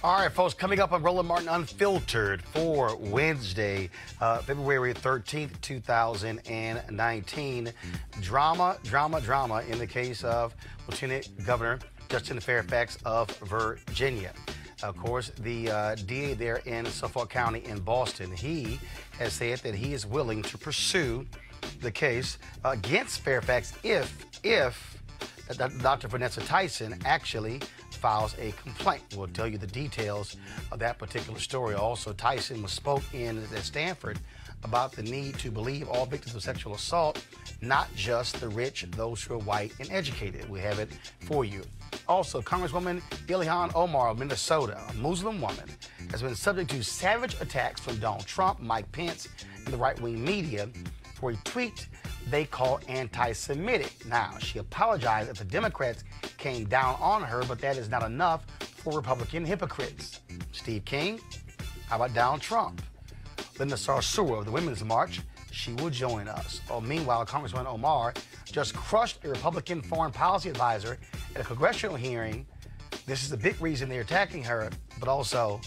All right, folks, coming up on Roland Martin Unfiltered for Wednesday, February 13th, 2019. Drama in the case of Lieutenant Governor Justin Fairfax of Virginia. Of course, the DA there in Suffolk County in Boston, he has said that he is willing to pursue the case against Fairfax if Dr. Vanessa Tyson actually files a complaint. We'll tell you the details of that particular story. Also, Tyson spoke at Stanford about the need to believe all victims of sexual assault, not just the rich, those who are white and educated. We have it for you. Also, Congresswoman Ilhan Omar of Minnesota, a Muslim woman, has been subject to savage attacks from Donald Trump, Mike Pence, and the right-wing media for a tweet they call anti-Semitic. Now, she apologized that the Democrats came down on her, but that is not enough for Republican hypocrites. Steve King, how about Donald Trump? Linda Sarsour of the Women's March, she will join us. Meanwhile, Congresswoman Omar just crushed a Republican foreign policy advisor at a congressional hearing. This is the big reason they're attacking her, but also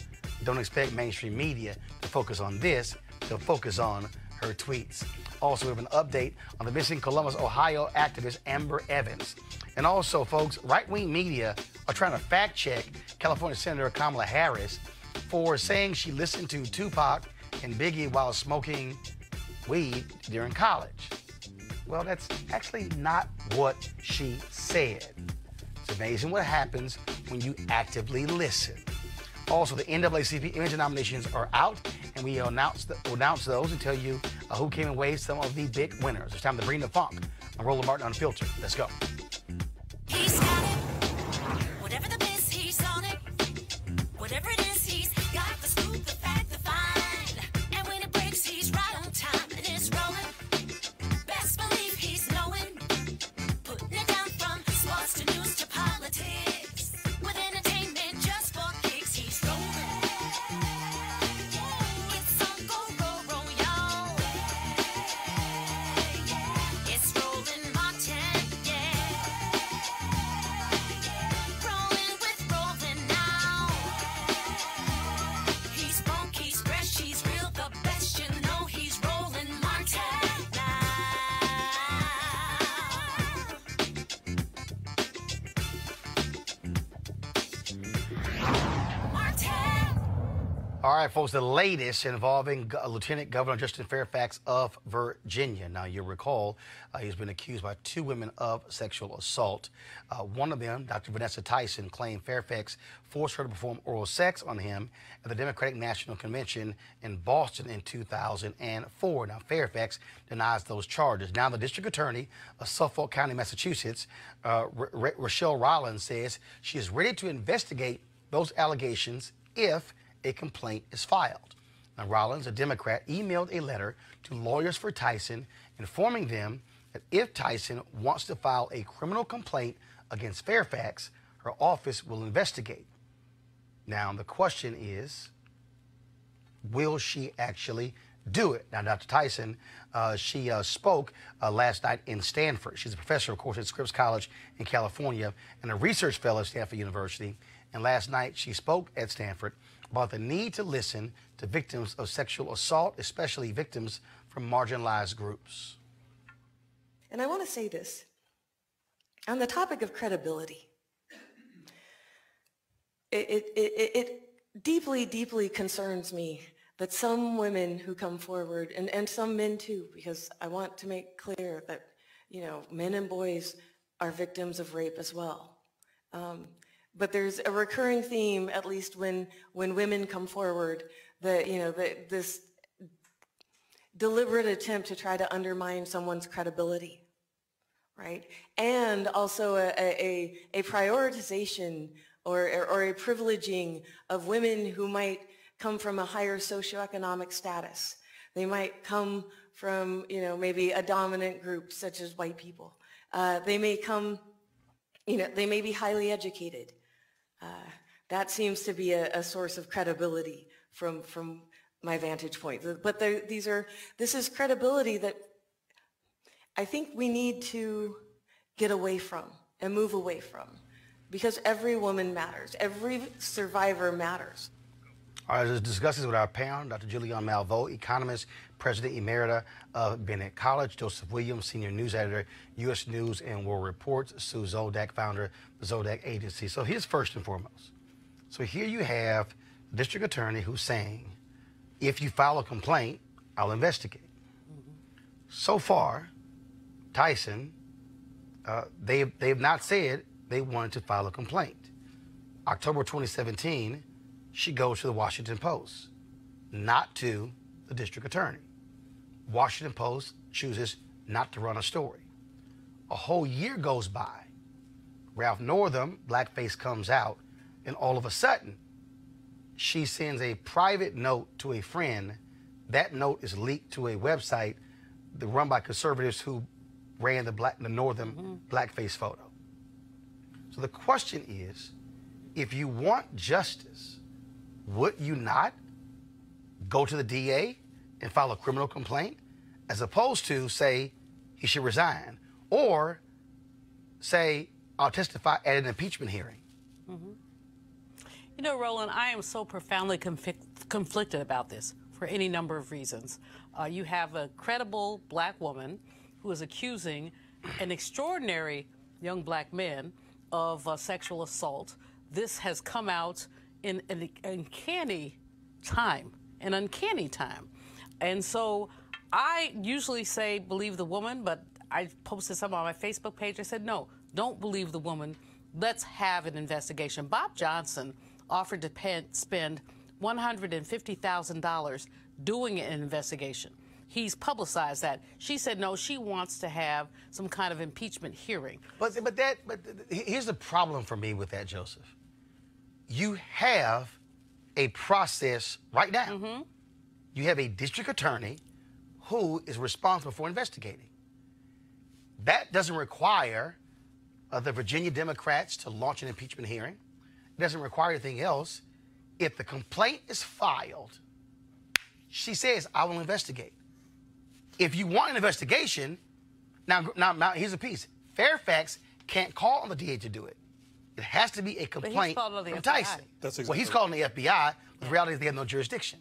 don't expect mainstream media to focus on this. They'll focus on her tweets. Also, we have an update on the missing Columbus, Ohio activist Amber Evans. And also, folks, right-wing media are trying to fact-check California Senator Kamala Harris for saying she listened to Tupac and Biggie while smoking weed during college. Well, that's actually not what she said. It's amazing what happens when you actively listen. Also, the NAACP image nominations are out, and we will announce those and tell you who came away some of the big winners. It's time to bring the funk on Roland Martin Unfiltered. Let's go. He's got it. Whatever the biz, he's on it. Whatever it is, he's got the scoop, the fact, the find. And when it breaks, he's right on time and it's rolling. Best believe he's knowing. Putting it down from sports to news to politics. With entertainment just for kicks, he's rolling. It's on go, roll, y'all. It's Roland Martin, yeah. Rolling with Roland now. He's funk, he's fresh, he's real, the best, you know he's Roland Martin now. Martin. All right, folks, the latest involving Lieutenant Governor Justin Fairfax of Virginia. Now, you'll recall he's been accused by two women of sexual assault. One of them, Dr. Vanessa Tyson, claimed Fairfax forced her to perform oral sex on him at the Democratic National Convention in Boston in 2004. Now, Fairfax denies those charges. Now, the district attorney of Suffolk County, Massachusetts, Rochelle Roland, says she is ready to investigate those allegations if a complaint is filed. Now, Rollins, a Democrat, emailed a letter to lawyers for Tyson informing them that if Tyson wants to file a criminal complaint against Fairfax, her office will investigate. Now, the question is, will she actually do it? Now, Dr. Tyson, she spoke last night in Stanford. She's a professor, of course, at Scripps College in California and a research fellow at Stanford University. And last night, she spoke at Stanford about the need to listen to victims of sexual assault, especially victims from marginalized groups. And I want to say this. On the topic of credibility, it deeply, deeply concerns me that some women who come forward, and some men too, because I want to make clear that, you know, men and boys are victims of rape as well. But there's a recurring theme, at least when women come forward, that, you know, that this deliberate attempt to try to undermine someone's credibility, right? And also a prioritization or a privileging of women who might come from a higher socioeconomic status. They might come from, you know, maybe a dominant group such as white people. They may come, you know, they may be highly educated. That seems to be a source of credibility from my vantage point. But this is credibility that I think we need to get away from and move away from. because every woman matters. Every survivor matters. All right, let's discuss this with our panel, Dr. Julianne Malveaux, economist, president emerita of Bennett College, Joseph Williams, senior news editor, U.S. News and World Report, Sue Zodak, founder of the Zodak Agency. So here's first and foremost. So here you have the district attorney who's saying, if you file a complaint, I'll investigate. So far, Tyson, they've not said they wanted to file a complaint. October 2017, she goes to the Washington Post, not to the district attorney. Washington Post chooses not to run a story. A whole year goes by. Ralph Northam, blackface, comes out, and all of a sudden, she sends a private note to a friend. That note is leaked to a website run by conservatives who ran the Northam blackface photo. So the question is, if you want justice, would you not go to the DA and file a criminal complaint as opposed to say he should resign, or say I'll testify at an impeachment hearing? You know, Roland, I am so profoundly conflicted about this for any number of reasons. You have a credible black woman who is accusing an extraordinary young black man of sexual assault. This has come out in an uncanny time, And so I usually say believe the woman, but I posted something on my Facebook page. I said, no, don't believe the woman. Let's have an investigation. Bob Johnson offered to spend $150,000 doing an investigation. He's publicized that. She said no, she wants to have some kind of impeachment hearing. But here's the problem for me with that, Joseph. You have a process right now. You have a district attorney who is responsible for investigating. That doesn't require the Virginia Democrats to launch an impeachment hearing. It doesn't require anything else. If the complaint is filed, she says, I will investigate. If you want an investigation, now here's a piece. Fairfax can't call on the DA to do it. It has to be a complaint from Tyson. That's exactly well, he's calling the FBI, but the reality is they have no jurisdiction.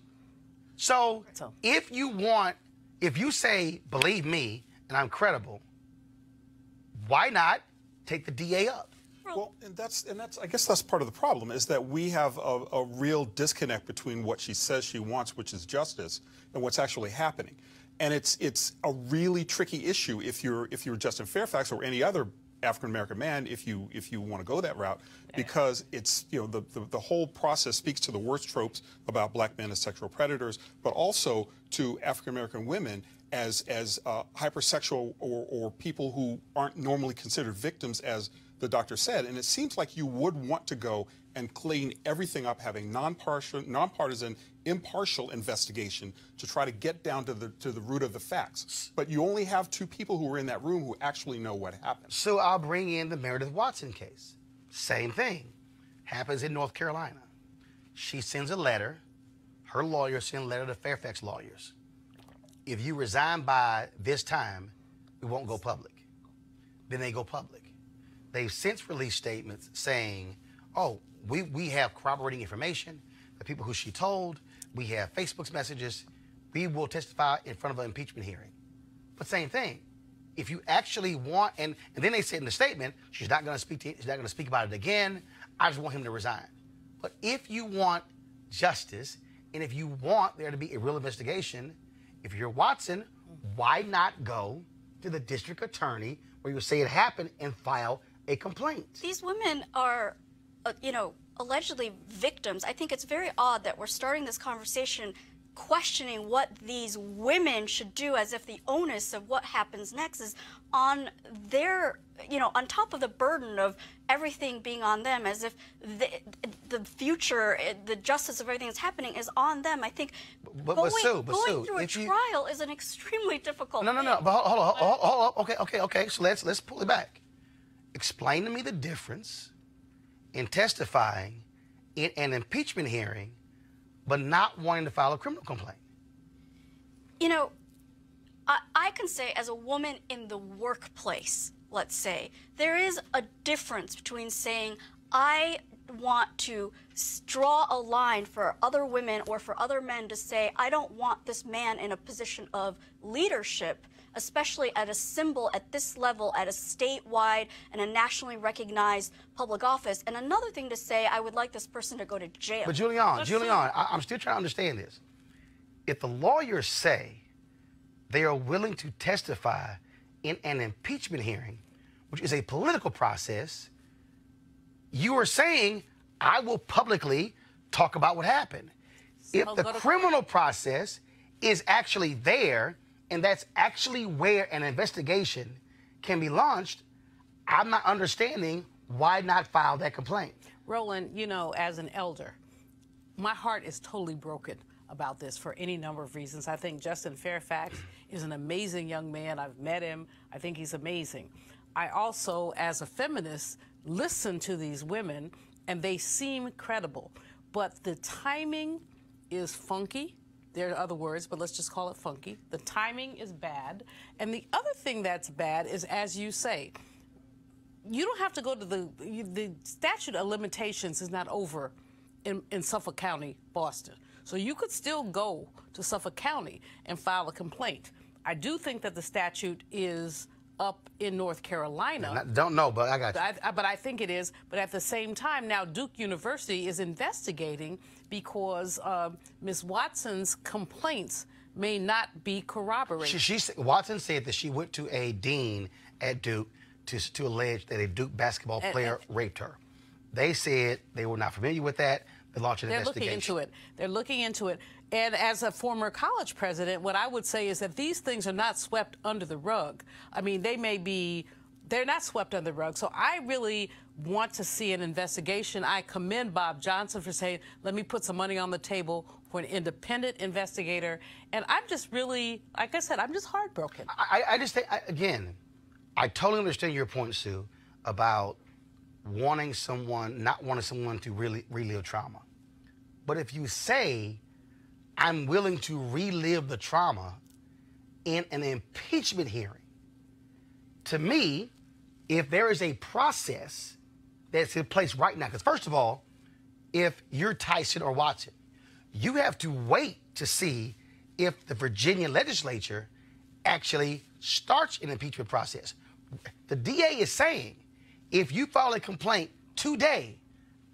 So if you say, believe me, and I'm credible, why not take the DA up? Well, and that's I guess that's part of the problem, is that we have a real disconnect between what she says she wants, which is justice, and what's actually happening. And it's a really tricky issue if you're Justin Fairfax or any other African American man, if you want to go that route, because it's, you know, the whole process speaks to the worst tropes about black men as sexual predators, but also to African American women as hypersexual or people who aren't normally considered victims, as the doctor said. And it seems like you would want to go and clean everything up, having nonpartisan, impartial investigation to try to get down to the root of the facts. But you only have two people who were in that room who actually know what happened. So I'll bring in the Meredith Watson case. Same thing. Happens in North Carolina. She sends a letter. Her lawyer sends a letter to Fairfax lawyers. If you resign by this time, we won't go public. Then they go public. They've since released statements saying, oh, we have corroborating information, the people who she told, we have Facebook's messages, we will testify in front of an impeachment hearing. But same thing. If you actually want, and then they said in the statement, she's not going to speak about it again. I just want him to resign. But if you want justice, and if you want there to be a real investigation, if you're Watson, why not go to the district attorney where you say it happened and file a complaint? These women are, allegedly victims. I think it's very odd that we're starting this conversation questioning what these women should do, as if the onus of what happens next is on their, on top of the burden of everything being on them, as if the future, the justice of everything that's happening is on them. I think going through a trial is an extremely difficult thing. No, but hold on. Okay. So let's pull it back. Explain to me the difference in testifying in an impeachment hearing but not wanting to file a criminal complaint. I can say, as a woman in the workplace, let's say, there is a difference between saying, I want to draw a line for other women or for other men to say, I don't want this man in a position of leadership, especially at a symbol at this level, at a statewide and a nationally recognized public office. And another thing to say, I would like this person to go to jail. But Julian, I'm still trying to understand this. If the lawyers say they are willing to testify in an impeachment hearing, which is a political process, you are saying, I will publicly talk about what happened. If the criminal process is actually there, and that's actually where an investigation can be launched, I'm not understanding why not file that complaint. Roland, you know, as an elder, my heart is totally broken about this for any number of reasons. I think Justin Fairfax is an amazing young man. I've met him. I think he's amazing. I also, as a feminist, listen to these women, and they seem credible. But the timing is funky. There are other words, but let's just call it funky. The timing is bad. And the other thing that's bad is, as you say, you don't have to go to the statute of limitations is not over in Suffolk County, Boston. So you could still go to Suffolk County and file a complaint. I do think that the statute is up in North Carolina. Don't know, but I got you. But I think it is. But at the same time, now Duke University is investigating because Ms. Watson's complaints may not be corroborated. Watson said that she went to a dean at Duke to allege that a Duke basketball player raped her. They said they were not familiar with that. They launched an investigation. They're looking into it. They're looking into it. And as a former college president, what I would say is that these things are not swept under the rug. I mean, they're not swept under the rug. So I really want to see an investigation. I commend Bob Johnson for saying, let me put some money on the table for an independent investigator. And I'm just really, like I said, I'm just heartbroken. I just think, again, I totally understand your point, Sue, about not wanting someone to really relive trauma. But if you say, I'm willing to relive the trauma in an impeachment hearing, to me, if there is a process that's in place right now, because first of all, if you're Tyson or Watson, you have to wait to see if the Virginia legislature actually starts an impeachment process. The DA is saying, if you file a complaint today,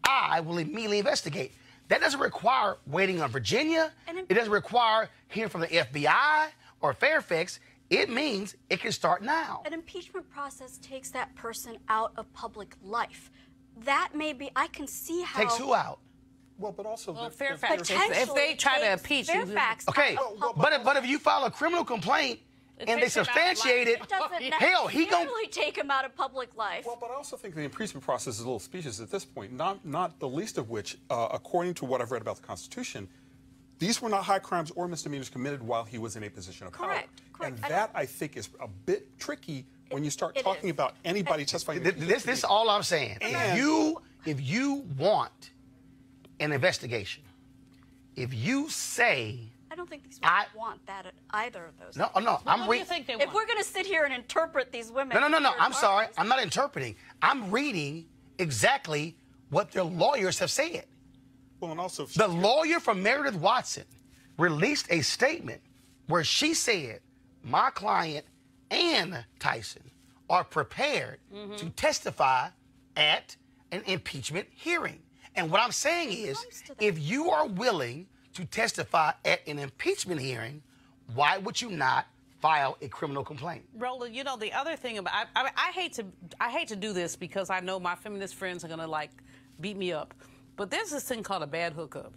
I will immediately investigate. That doesn't require waiting on Virginia. It doesn't require hearing from the FBI or Fairfax. It means it can start now. An impeachment process takes that person out of public life. That may be, I can see how... Takes who out? Well, but also... Well, Fairfax, if they try to impeach... Fairfax okay, but if you file a criminal complaint and they substantiate it, hell, he gonna take him out of public life. Well, but I also think the impeachment process is a little specious at this point, not the least of which, according to what I've read about the Constitution, these were not high crimes or misdemeanors committed while he was in a position of power. Correct. And that, I think, is a bit tricky when you start talking about anybody testifying. This is all I'm saying. If you want an investigation, if you say... I don't think these women want that at either of those. No. What do you think they want? If we're going to sit here and interpret these women... No. I'm sorry. I'm not interpreting. I'm reading exactly what their lawyers have said. Well, and also... The lawyer from Meredith Watson released a statement where she said, my client and Tyson are prepared to testify at an impeachment hearing. And what I'm saying is, if you are willing to testify at an impeachment hearing, why would you not file a criminal complaint? Roland, you know, the other thing about I hate to do this because I know my feminist friends are gonna beat me up, but there's this thing called a bad hookup.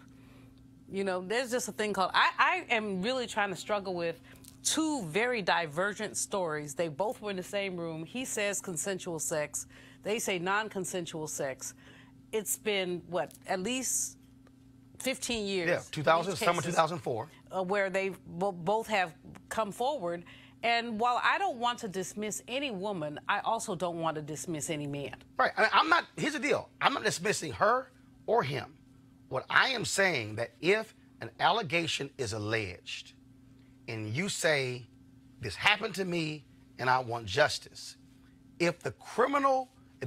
You know, there's just a thing called I am really trying to struggle with two very divergent stories. They both were in the same room. He says consensual sex. They say non-consensual sex. It's been what, at least 15 years. Yeah, 2000, summer 2004. Where they both have come forward. And while I don't want to dismiss any woman, I also don't want to dismiss any man. Right. Here's the deal. I'm not dismissing her or him. What I am saying that if an allegation is alleged and you say, this happened to me and I want justice, if the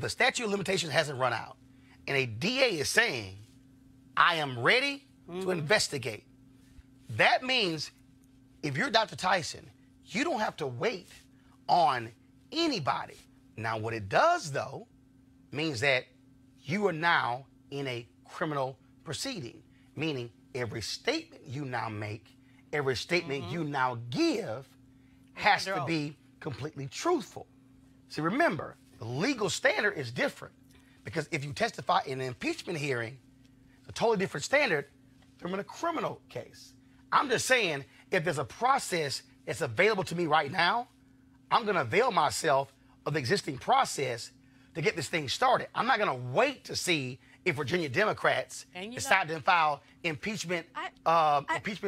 statute of limitations hasn't run out and a DA is saying, I am ready to investigate. That means if you're Dr. Tyson, you don't have to wait on anybody. Now, what it does, though, means that you are now in a criminal proceeding, meaning every statement you now make, every statement you now give has to be completely truthful. See, remember, the legal standard is different because if you testify in an impeachment hearing, it's a totally different standard from in a criminal case. I'm just saying, if there's a process that's available to me right now, I'm going to avail myself of the existing process to get this thing started. I'm not going to wait to see if Virginia Democrats decide to file impeachment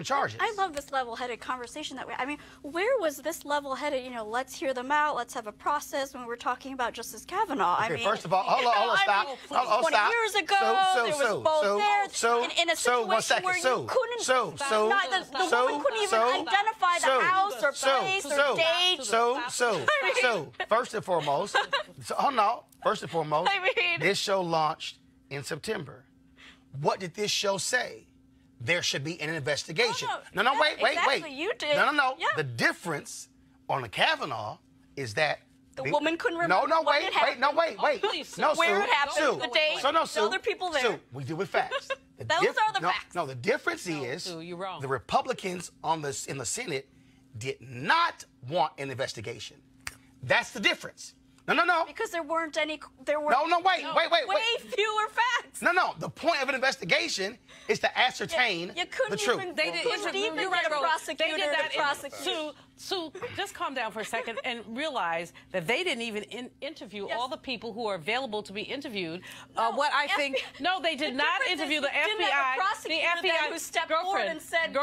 charges. I love this level-headed conversation that way. I mean, where was this level-headed, you know, let's hear them out, let's have a process when we're talking about Justice Kavanaugh? Okay, I mean, first of all, hold on, stop. 20 years ago, there was both there. In a situation where you couldn't, the woman couldn't even identify the house or place or date. First and foremost, this show launched in September. What did this show say? There should be an investigation. Wait. You did. No. Yeah. The difference on the Kavanaugh is that the woman couldn't remember. Wait. Please, No, where Sue, it happened, the date, the other people there. Sue, we deal with facts. Those are the facts. No, the difference is Sue, you're wrong. The Republicans in the Senate did not want an investigation. That's the difference. No. Because there weren't any. Wait, way fewer facts. No. The point of an investigation is to ascertain the truth. They couldn't even get a prosecutor to prosecute. Sue, just calm down for a second and realize that they didn't even interview all the people who are available to be interviewed. They did not interview the FBI. The FBI who stepped forward and said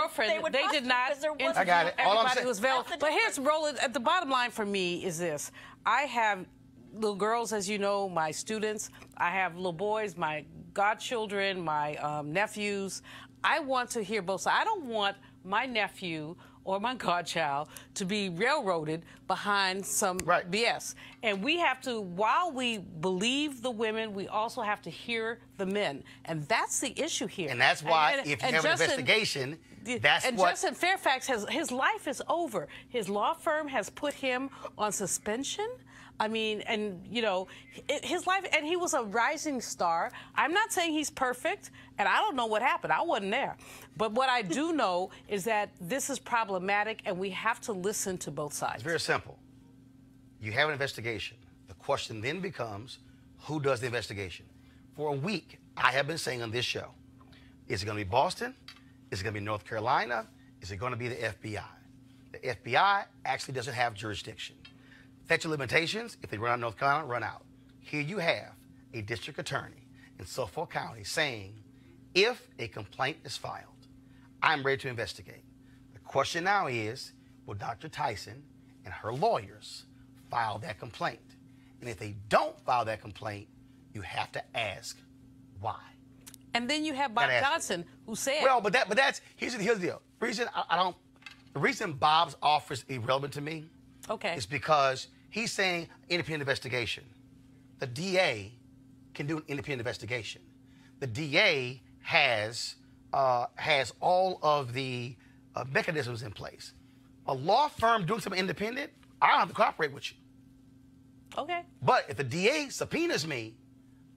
they did not interview everybody who was available. But here's Roland. The bottom line for me is this: I have little girls, as you know, my students. I have little boys, my godchildren, my nephews. I want to hear both sides. I don't want my nephew or my godchild to be railroaded behind some BS. And we have to, while we believe the women, we also have to hear the men. And that's the issue here. And that's why, if you have an investigation, Justin Fairfax, his life is over. His law firm has put him on suspension. I mean, and, you know, his life, and he was a rising star. I'm not saying he's perfect, and I don't know what happened. I wasn't there. But what I do know is that this is problematic, and we have to listen to both sides. It's very simple. You have an investigation. The question then becomes, who does the investigation? For a week, I have been saying on this show, is it going to be Boston? Is it going to be North Carolina? Is it going to be the FBI? The FBI actually doesn't have jurisdiction. Statute of limitations, if they run out of North Carolina, run out. Here you have a district attorney in Suffolk County saying, if a complaint is filed, I'm ready to investigate. The question now is, will Dr. Tyson and her lawyers file that complaint? And if they don't file that complaint, you have to ask why. And then you have Bob Johnson, who said... Well, but that's here's the deal. The reason Bob's offer is irrelevant to me is because he's saying independent investigation. The DA can do an independent investigation. The DA has all of the mechanisms in place. A law firm doing something independent, I don't have to cooperate with you. Okay. But if the DA subpoenas me,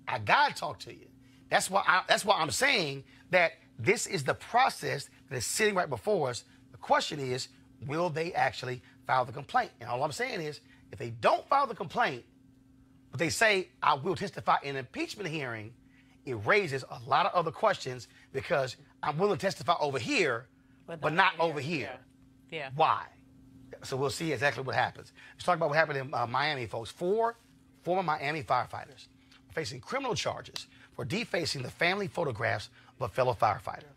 I gotta talk to you. That's why I'm saying that this is the process that is sitting right before us. The question is, will they actually file the complaint? And all I'm saying is, if they don't file the complaint, but they say, I will testify in an impeachment hearing, it raises a lot of other questions because I'm willing to testify over here, but not over here. Yeah. Why? So we'll see exactly what happens. Let's talk about what happened in Miami, folks. 4 former Miami firefighters are facing criminal charges for defacing the family photographs of a fellow firefighter.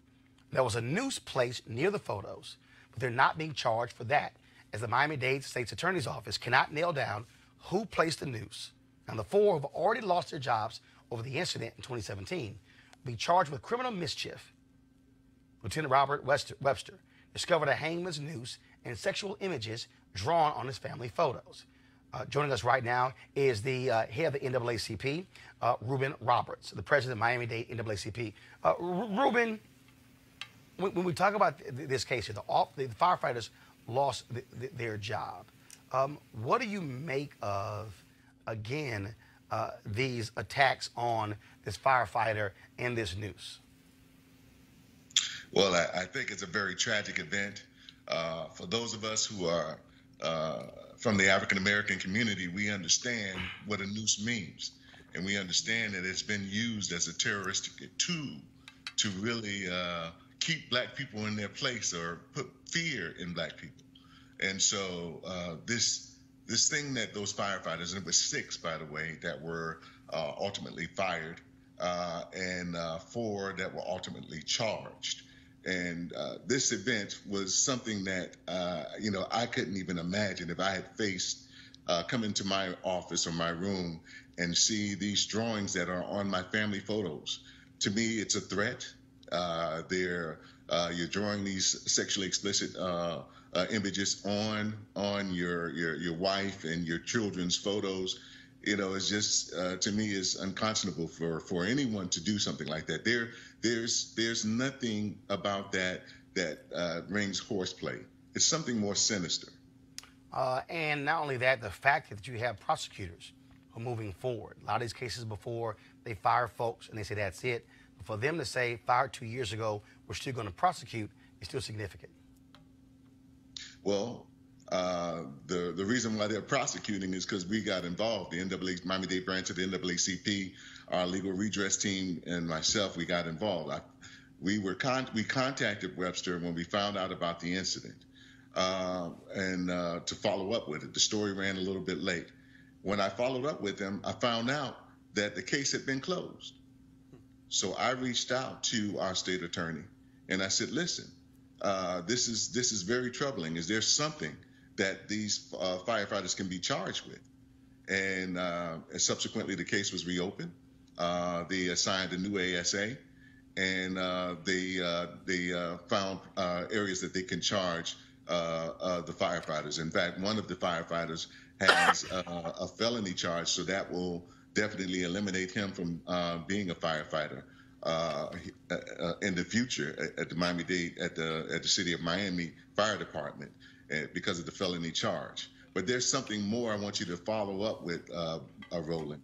There was a noose placed near the photos, but they're not being charged for that, as the Miami-Dade State's Attorney's Office cannot nail down who placed the noose. Now, the 4 have already lost their jobs over the incident in 2017, will be charged with criminal mischief. Lieutenant Robert Webster discovered a hangman's noose and sexual images drawn on his family photos. Joining us right now is the head of the NAACP, Ruben Roberts, the president of Miami-Dade NAACP. Ruben, when we talk about this case here, the firefighters lost their job. What do you make of, again, these attacks on this firefighter and this news? Well, I think it's a very tragic event. For those of us who are from the African-American community, we understand what a noose means. And we understand that it's been used as a terroristic tool to really keep black people in their place or put fear in black people. And so this thing that those firefighters, and it was 6, by the way, that were ultimately fired, and 4 that were ultimately charged. And this event was something that, I couldn't even imagine if I had faced come into my office or my room and see these drawings that are on my family photos. To me, it's a threat. You're drawing these sexually explicit images on your wife and your children's photos. It's just, to me, is unconscionable for anyone to do something like that. There's nothing about that rings horseplay. It's something more sinister. And not only that, the fact that you have prosecutors who are moving forward. A lot of these cases before, they fire folks and they say that's it. But for them to say fired 2 years ago, we're still going to prosecute, is still significant. Well, the reason why they're prosecuting is because we got involved. The Miami-Dade branch of the NAACP, our legal redress team, and myself, we got involved. We contacted Webster when we found out about the incident, and to follow up with it. The story ran a little bit late. When I followed up with them, I found out that the case had been closed. So I reached out to our state attorney, and I said, "Listen, this is very troubling. Is there something that these firefighters can be charged with?" And subsequently, the case was reopened. They assigned a new ASA, and they found areas that they can charge the firefighters. In fact, one of the firefighters has a felony charge, so that will definitely eliminate him from being a firefighter in the future at the Miami-Dade, at the City of Miami Fire Department, because of the felony charge. But there's something more I want you to follow up with, Roland.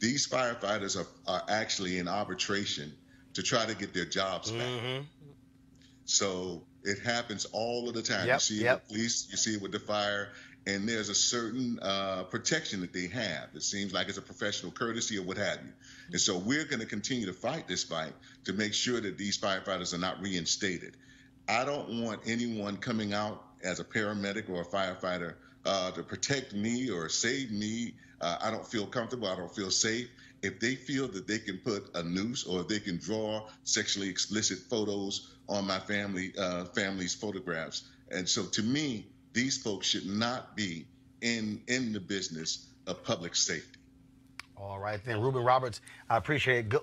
These firefighters are actually in arbitration to try to get their jobs back. Mm-hmm. So it happens all of the time. Yep, you see it with police, you see it with the fire, and there's a certain protection that they have. It seems like it's a professional courtesy or what have you. And so we're going to continue to fight this fight to make sure that these firefighters are not reinstated. I don't want anyone coming out as a paramedic or a firefighter to protect me or save me. I don't feel comfortable. I don't feel safe. If they feel that they can put a noose or if they can draw sexually explicit photos on my family's photographs. And so to me, these folks should not be in the business of public safety. All right, then, Ruben Roberts, I appreciate it.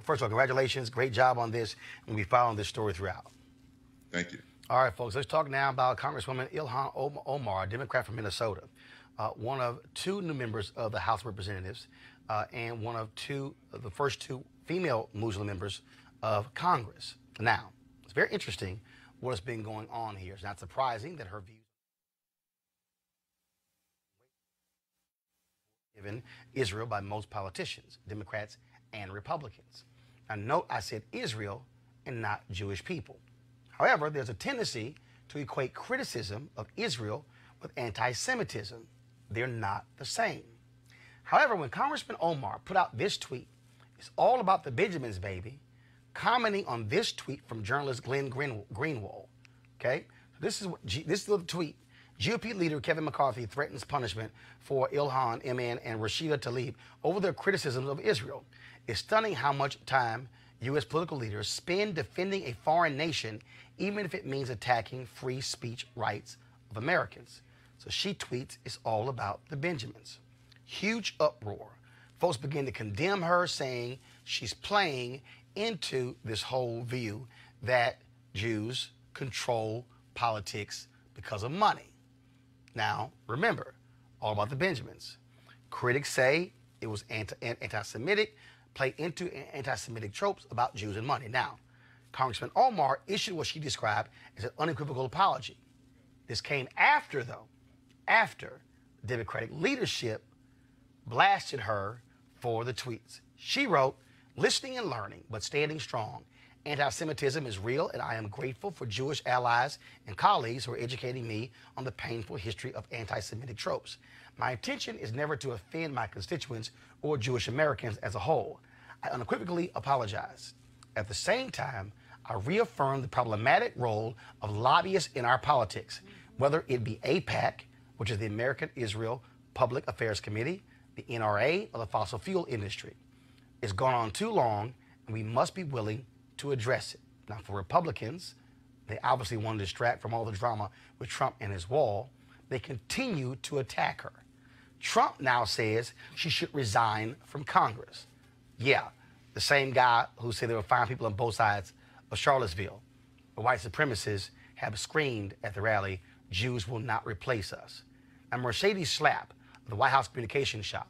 First of all, congratulations. Great job on this. And we'll be following this story throughout. Thank you. All right, folks, let's talk now about Congresswoman Ilhan Omar, a Democrat from Minnesota, one of 2 new members of the House of Representatives, and one of the first 2 female Muslim members of Congress. Now, it's very interesting what's been going on here. It's not surprising that her views given Israel by most politicians, Democrats and Republicans. Now, note I said Israel and not Jewish people. However, there's a tendency to equate criticism of Israel with anti-Semitism. They're not the same. However, when Congressman Omar put out this tweet, it's all about the Benjamins, baby, commenting on this tweet from journalist Glenn Greenwald. Okay, this is the tweet. GOP leader Kevin McCarthy threatens punishment for Ilhan, MN, and Rashida Tlaib over their criticisms of Israel. It's stunning how much time U.S. political leaders spend defending a foreign nation, even if it means attacking free speech rights of Americans. So she tweets, it's all about the Benjamins. Huge uproar. Folks begin to condemn her, saying she's playing into this whole view that Jews control politics because of money. Now, remember, all about the Benjamins. Critics say it was anti-Semitic, play into anti-Semitic tropes about Jews and money. Now, Congressman Omar issued what she described as an unequivocal apology. This came after, though, after the Democratic leadership blasted her for the tweets. She wrote, "Listening and learning, but standing strong. Anti-Semitism is real, and I am grateful for Jewish allies and colleagues who are educating me on the painful history of anti-Semitic tropes. My intention is never to offend my constituents or Jewish Americans as a whole. I unequivocally apologize. At the same time, I reaffirm the problematic role of lobbyists in our politics, whether it be AIPAC, which is the American Israel Public Affairs Committee, the NRA, or the fossil fuel industry. It's gone on too long, and we must be willing to address it." Now, for Republicans, they obviously want to distract from all the drama with Trump and his wall. They continue to attack her. Trump now says she should resign from Congress. Yeah, the same guy who said there were fine people on both sides of Charlottesville. The white supremacists have screamed at the rally, "Jews will not replace us." And Mercedes Schlapp of the White House Communications Shop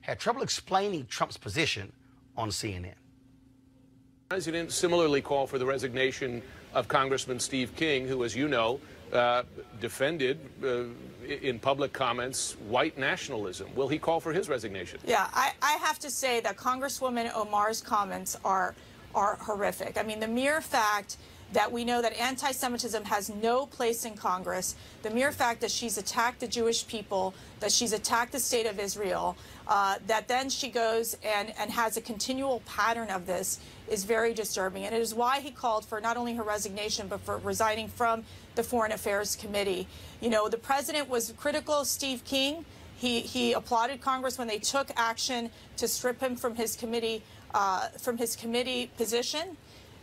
had trouble explaining Trump's position on CNN. The president similarly called for the resignation of Congressman Steve King, who, as you know, defended in public comments white nationalism. Will he call for his resignation? Yeah, I have to say that Congresswoman Omar's comments are horrific. I mean, the mere fact that we know that anti-Semitism has no place in Congress, the mere fact that she's attacked the Jewish people, that she's attacked the state of Israel, that then she goes and has a continual pattern of this is very disturbing. And it is why he called for not only her resignation, but for resigning from the Foreign Affairs Committee. You know, the president was critical of Steve King. He applauded Congress when they took action to strip him from his committee position.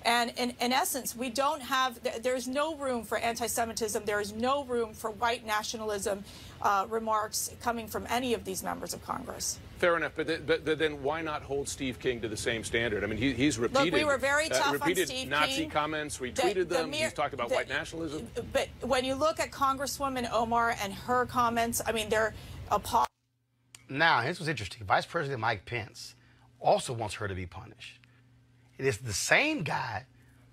And in essence, we don't have, there's no room for anti-Semitism. There is no room for white nationalism remarks coming from any of these members of Congress. Fair enough, but then why not hold Steve King to the same standard? I mean, he's repeated, Look, we were very tough on Steve Nazi King. comments, retweeted them. He's talked about white nationalism. But when you look at Congresswoman Omar and her comments, I mean, they're appalling. Now, this was interesting. Vice President Mike Pence also wants her to be punished. It is the same guy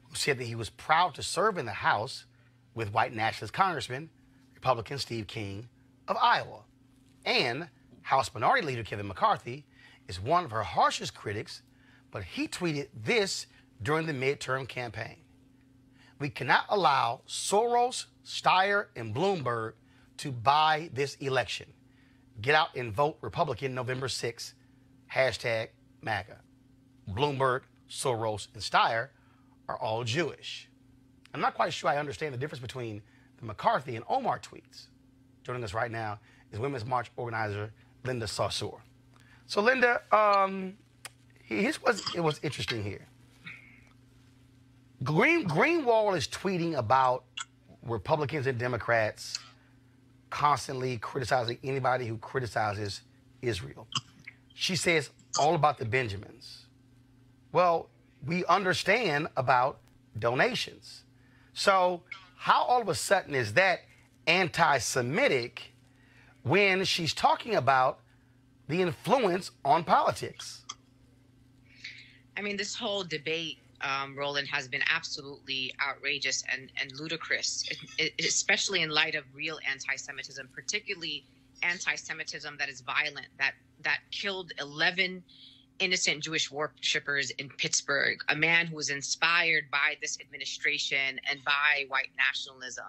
who said that he was proud to serve in the House with white nationalist Congressman, Republican Steve King of Iowa. And House Minority Leader Kevin McCarthy is one of her harshest critics, but he tweeted this during the midterm campaign. "We cannot allow Soros, Steyer, and Bloomberg to buy this election. Get out and vote Republican November 6th, hashtag MAGA. Bloomberg, Soros, and Steyer are all Jewish." I'm not quite sure I understand the difference between the McCarthy and Omar tweets. Joining us right now is Women's March organizer Linda Sarsour. So, Linda, it was interesting here. Greenwald is tweeting about Republicans and Democrats constantly criticizing anybody who criticizes Israel. She says all about the Benjamins. Well, we understand about donations. So how all of a sudden is that anti-Semitic when she's talking about the influence on politics? I mean, this whole debate, Roland, has been absolutely outrageous and ludicrous, especially in light of real anti-Semitism, particularly anti-Semitism that is violent, that killed 11 innocent Jewish worshippers in Pittsburgh, a man who was inspired by this administration and by white nationalism.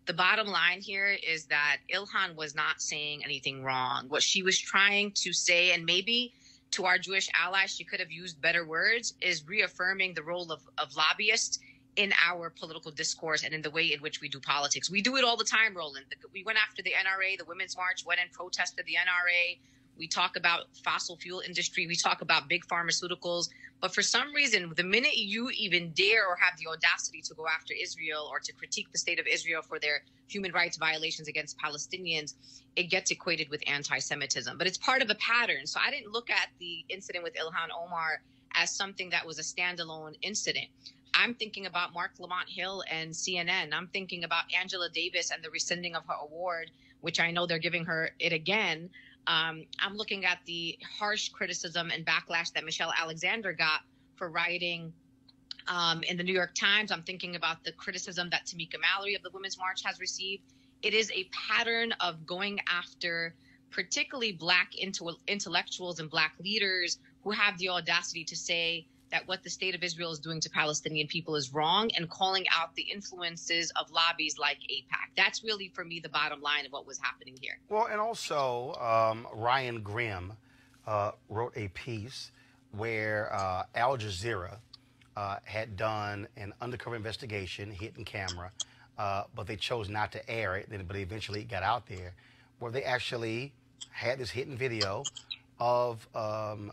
The bottom line here is that Ilhan was not saying anything wrong. What she was trying to say, and maybe to our Jewish allies, she could have used better words, is reaffirming the role of lobbyists in our political discourse and in the way in which we do politics. We do it all the time, Roland. We went after the NRA, the Women's March, went and protested the NRA. We talk about fossil fuel industry. We talk about big pharmaceuticals. But for some reason, the minute you even dare or have the audacity to go after Israel or to critique the state of Israel for their human rights violations against Palestinians, it gets equated with anti-Semitism. But it's part of a pattern. So I didn't look at the incident with Ilhan Omar as something that was a standalone incident. I'm thinking about Mark Lamont Hill and CNN. I'm thinking about Angela Davis and the rescinding of her award, which I know they're giving her it again. I'm looking at the harsh criticism and backlash that Michelle Alexander got for writing in the New York Times. I'm thinking about the criticism that Tamika Mallory of the Women's March has received. It is a pattern of going after particularly Black intellectuals and Black leaders who have the audacity to say that what the state of Israel is doing to Palestinian people is wrong, and calling out the influences of lobbies like AIPAC. That's really, for me, the bottom line of what was happening here. Well, and also Ryan Grimm wrote a piece where Al Jazeera had done an undercover investigation, hidden camera, but they chose not to air it, but eventually it got out there, where they actually had this hidden video of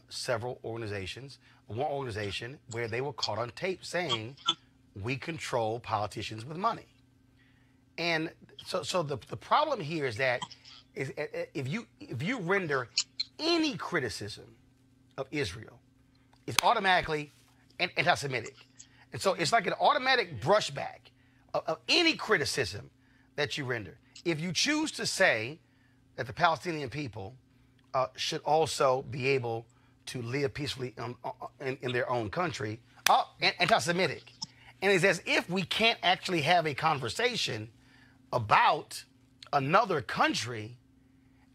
several organizations, one organization where they were caught on tape saying, we control politicians with money. And so the problem here is that if you render any criticism of Israel, it's automatically anti-Semitic. And so it's like an automatic brushback of any criticism that you render. If you choose to say that the Palestinian people should also be able to live peacefully in their own country, anti-Semitic. And it's as if we can't actually have a conversation about another country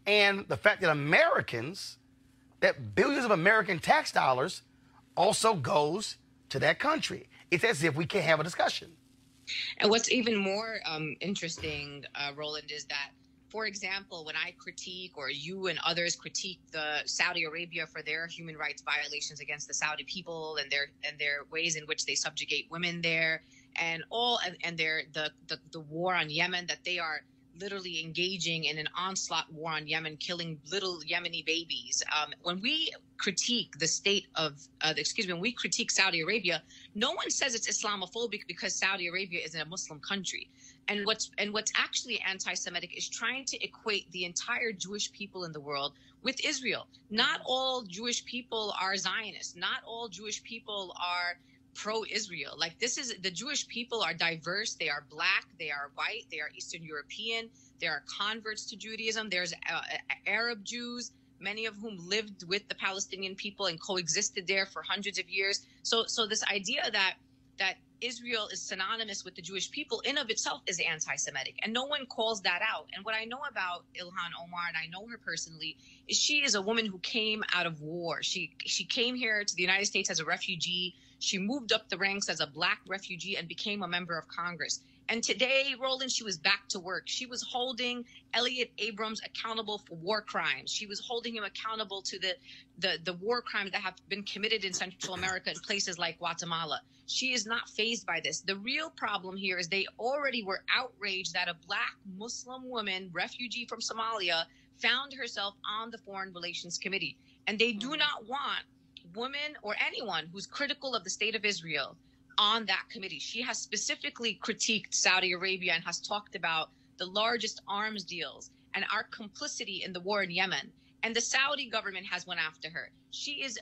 and the fact that Americans, that billions of American tax dollars also goes to that country. It's as if we can't have a discussion. And what's even more interesting, Roland, is that, for example, when I critique, or you and others critique, the Saudi Arabia for their human rights violations against the Saudi people and their ways in which they subjugate women there, and the war on Yemen, that they are literally engaging in an onslaught war on Yemen, killing little Yemeni babies. When we critique the state of, when we critique Saudi Arabia, no one says it's Islamophobic because Saudi Arabia is a Muslim country. And what's actually anti-Semitic is trying to equate the entire Jewish people in the world with Israel. Not all Jewish people are Zionists. Not all Jewish people are pro-Israel. Like, the Jewish people are diverse. They are Black, they are white, they are Eastern European, there are converts to Judaism, there's Arab Jews, many of whom lived with the Palestinian people and coexisted there for hundreds of years. So this idea that Israel is synonymous with the Jewish people in of itself is anti-Semitic, and no one calls that out. And what I know about Ilhan Omar, and I know her personally, is she is a woman who came out of war. She came here to the United States as a refugee. She moved up the ranks as a Black refugee and became a member of Congress. And today, Roland, she was back to work. She was holding Elliot Abrams accountable for war crimes. She was holding him accountable to the war crimes that have been committed in Central America in places like Guatemala. She is not fazed by this. The real problem here is they already were outraged that a Black Muslim woman, refugee from Somalia, found herself on the Foreign Relations Committee. And they do not want women or anyone who's critical of the state of Israel on that committee. She has specifically critiqued Saudi Arabia and has talked about the largest arms deals and our complicity in the war in Yemen. And the Saudi government has went after her. She is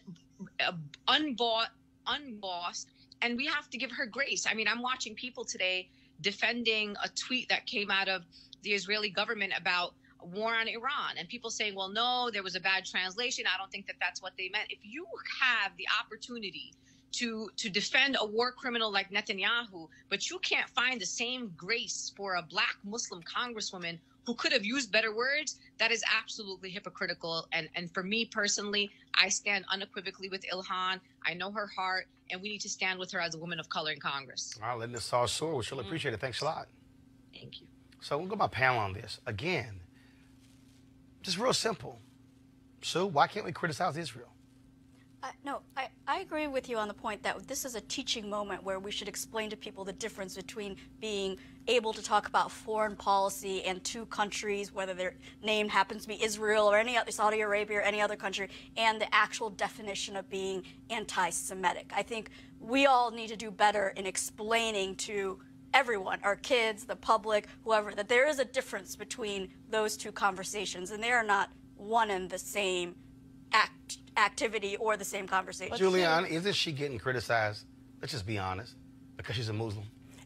unbossed, and we have to give her grace. I mean, I'm watching people today defending a tweet that came out of the Israeli government about war on Iran, and people saying, well, no, there was a bad translation. I don't think that that's what they meant. If you have the opportunity to defend a war criminal like Netanyahu, but you can't find the same grace for a Black Muslim congresswoman who could have used better words, that is absolutely hypocritical. And for me personally, I stand unequivocally with Ilhan. I know her heart, and we need to stand with her as a woman of color in Congress. All right, letting this all soar. We surely appreciate it. Thanks a lot. Thank you. So we'll go my panel on this. Again, just real simple. Sue, why can't we criticize Israel? No, I agree with you on the point that this is a teaching moment where we should explain to people the difference between being able to talk about foreign policy and two countries, whether their name happens to be Israel or any other, Saudi Arabia or any other country, and the actual definition of being anti-Semitic. I think we all need to do better in explaining to everyone, our kids, the public, whoever, that there is a difference between those two conversations, and they are not one and the same activity or the same conversation. Julianne, isn't she getting criticized? Let's just be honest. Because she's a Muslim.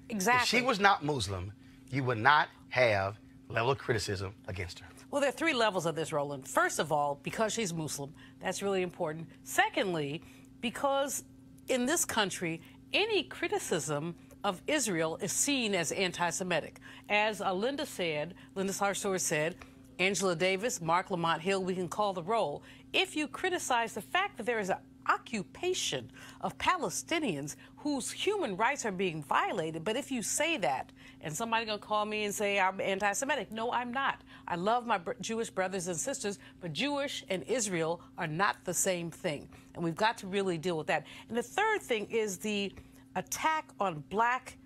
Exactly. If she was not Muslim, you would not have level of criticism against her. Well, there are three levels of this, Roland. First of all, because she's Muslim, that's really important. Secondly, because in this country, any criticism of Israel is seen as anti-Semitic. As Linda Sarsour said, Angela Davis, Mark Lamont Hill, we can call the roll. If you criticize the fact that there is an occupation of Palestinians whose human rights are being violated, but if you say that, and somebody's going to call me and say I'm anti-Semitic. No, I'm not. I love my Jewish brothers and sisters, but Jewish and Israel are not the same thing. And we've got to really deal with that. And the third thing is the attack on black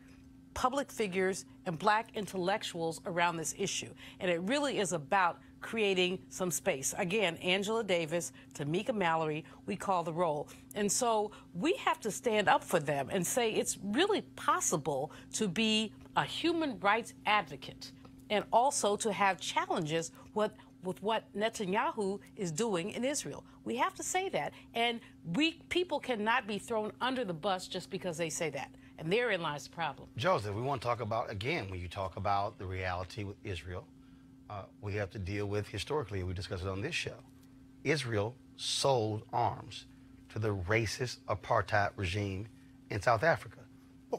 public figures and black intellectuals around this issue. And it really is about creating some space. Again, Angela Davis, Tamika Mallory, we call the roll. And so we have to stand up for them and say it's really possible to be a human rights advocate and also to have challenges with what Netanyahu is doing in Israel. We have to say that. And people cannot be thrown under the bus just because they say that. And therein lies the problem. Joseph, we want to talk about, again, when you talk about the reality with Israel, we have to deal with, historically, we discussed it on this show, Israel sold arms to the racist apartheid regime in South Africa.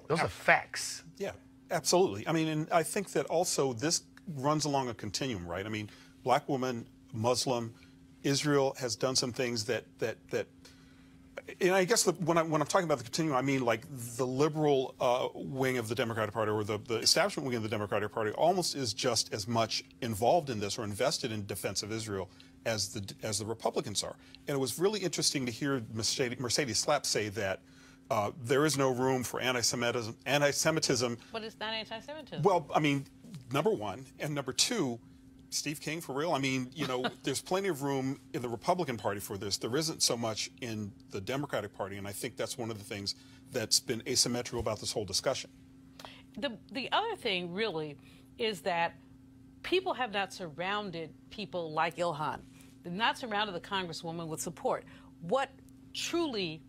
Those are facts. Yeah, absolutely. I mean, and I think that also this runs along a continuum, right? I mean, black woman, Muslim, Israel has done some things that and I guess when I'm talking about the continuum, I mean like the liberal wing of the Democratic Party or the establishment wing of the Democratic Party almost is just as much involved in this or invested in defense of Israel as the Republicans are. And it was really interesting to hear Mercedes Slapp say that there is no room for anti-Semitism. But it's not anti-Semitism. Well, I mean, number one, and number two, Steve King, for real? I mean, you know, there's plenty of room in the Republican Party for this. There isn't so much in the Democratic Party, and I think that's one of the things that's been asymmetrical about this whole discussion. The other thing, really, is that people have not surrounded people like Ilhan. They've not surrounded the Congresswoman with support. What truly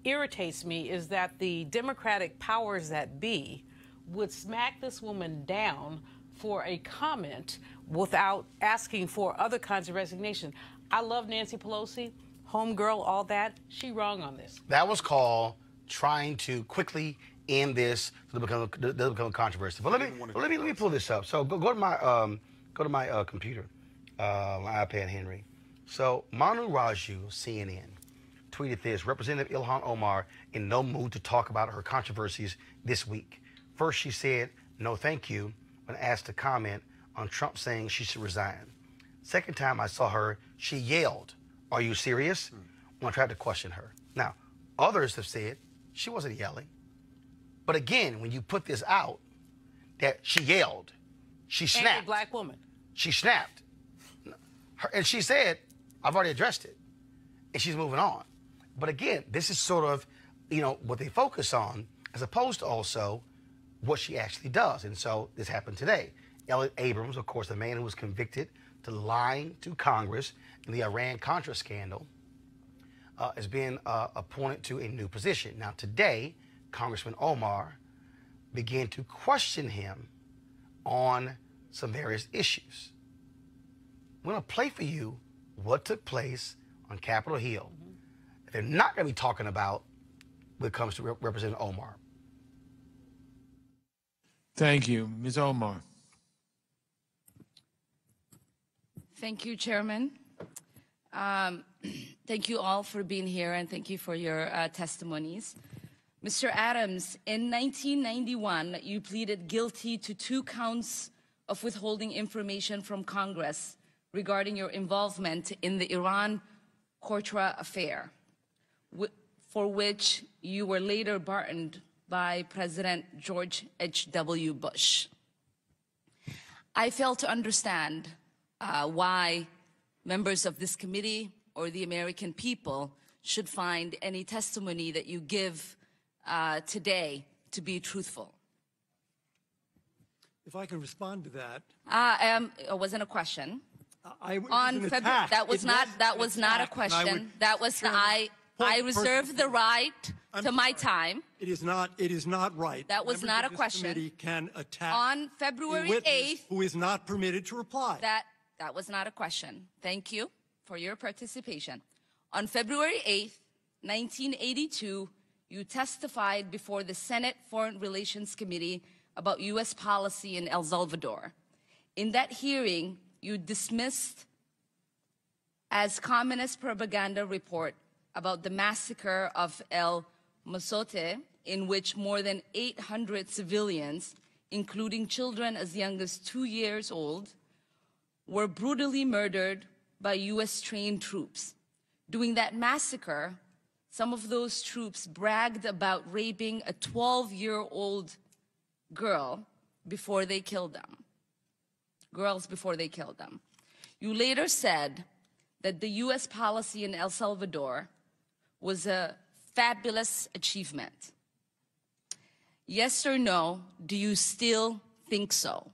irritates me is that the Democratic powers that be would smack this woman down for a comment without asking for other kinds of resignation. I love Nancy Pelosi, homegirl, all that. She wrong on this. That was called trying to quickly end this to become a controversy. But let me pull this up. So go to my computer, my iPad, Henry. So Manu Raju, CNN, tweeted this: Representative Ilhan Omar in no mood to talk about her controversies this week. First, she said no, thank you, when asked to comment on Trump saying she should resign. Second time I saw her, she yelled, "Are you serious?" when I tried to question her. Now, others have said she wasn't yelling. But again, when you put this out, that she yelled, she snapped. And a black woman. She snapped. And she said, I've already addressed it. And she's moving on. But again, this is sort of, you know, what they focus on, as opposed to also what she actually does. And so this happened today. Elliot Abrams, of course, the man who was convicted to lying to Congress in the Iran-Contra scandal, has been appointed to a new position. Now, today, Congressman Omar began to question him on some various issues. I'm going to play for you what took place on Capitol Hill. They're not going to be talking about when it comes to Representative Omar. Thank you. Ms. Omar. Thank you, Chairman. Thank you all for being here, and thank you for your testimonies. Mr. Adams, in 1991, you pleaded guilty to 2 counts of withholding information from Congress regarding your involvement in the Iran-Contra affair, for which you were later pardoned by President George H.W. Bush. I fail to understand why members of this committee or the American people should find any testimony that you give today to be truthful. If I can respond to that. It wasn't a question. That was not a question. I reserve the right to my time. It is not right. That was not a question. Committee can attack on February 8th, who is not permitted to reply. That was not a question. Thank you for your participation. On February 8th, 1982, you testified before the Senate Foreign Relations Committee about U.S. policy in El Salvador. In that hearing, you dismissed as communist propaganda report about the massacre of El Mozote, in which more than 800 civilians, including children as young as 2 years old, were brutally murdered by U.S. trained troops. During that massacre, some of those troops bragged about raping a 12-year-old girl before they killed them. Girls before they killed them. You later said that the U.S. policy in El Salvador was a fabulous achievement. Yes or no, do you still think so?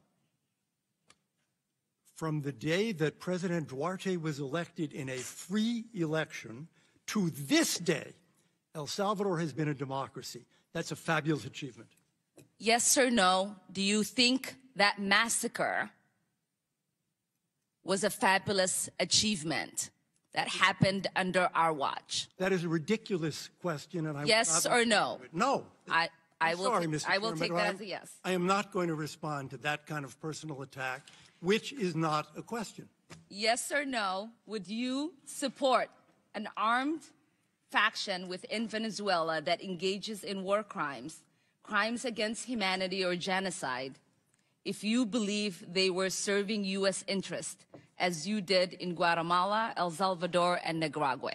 From the day that President Duarte was elected in a free election to this day, El Salvador has been a democracy. That's a fabulous achievement. Yes or no, do you think that massacre was a fabulous achievement that happened under our watch? That is a ridiculous question, and I yes or no? No. I will take that as a yes. I am not going to respond to that kind of personal attack, which is not a question. Yes or no, would you support an armed faction within Venezuela that engages in war crimes, crimes against humanity or genocide, if you believe they were serving U.S. interest, as you did in Guatemala, El Salvador, and Nicaragua?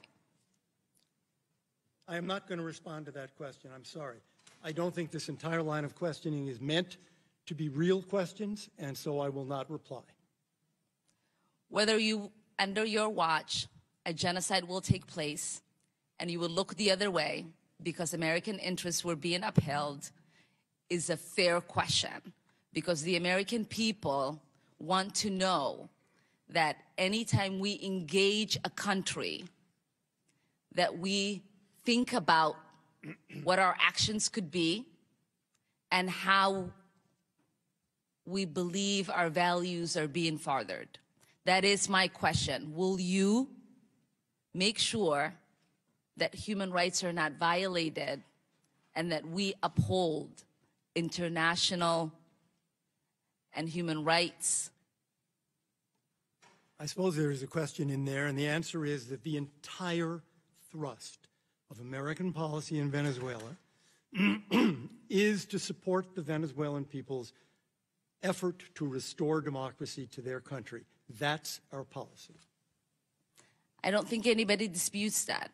I am not going to respond to that question. I'm sorry. I don't think this entire line of questioning is meant to be real questions, and so I will not reply. Whether under your watch, a genocide will take place, and you will look the other way because American interests were being upheld, is a fair question, because the American people want to know that anytime we engage a country, that we think about what our actions could be and how we believe our values are being furthered. That is my question. Will you make sure that human rights are not violated and that we uphold international and human rights? I suppose there is a question in there, and the answer is that the entire thrust of American policy in Venezuela is to support the Venezuelan people's effort to restore democracy to their country. That's our policy. I don't think anybody disputes that.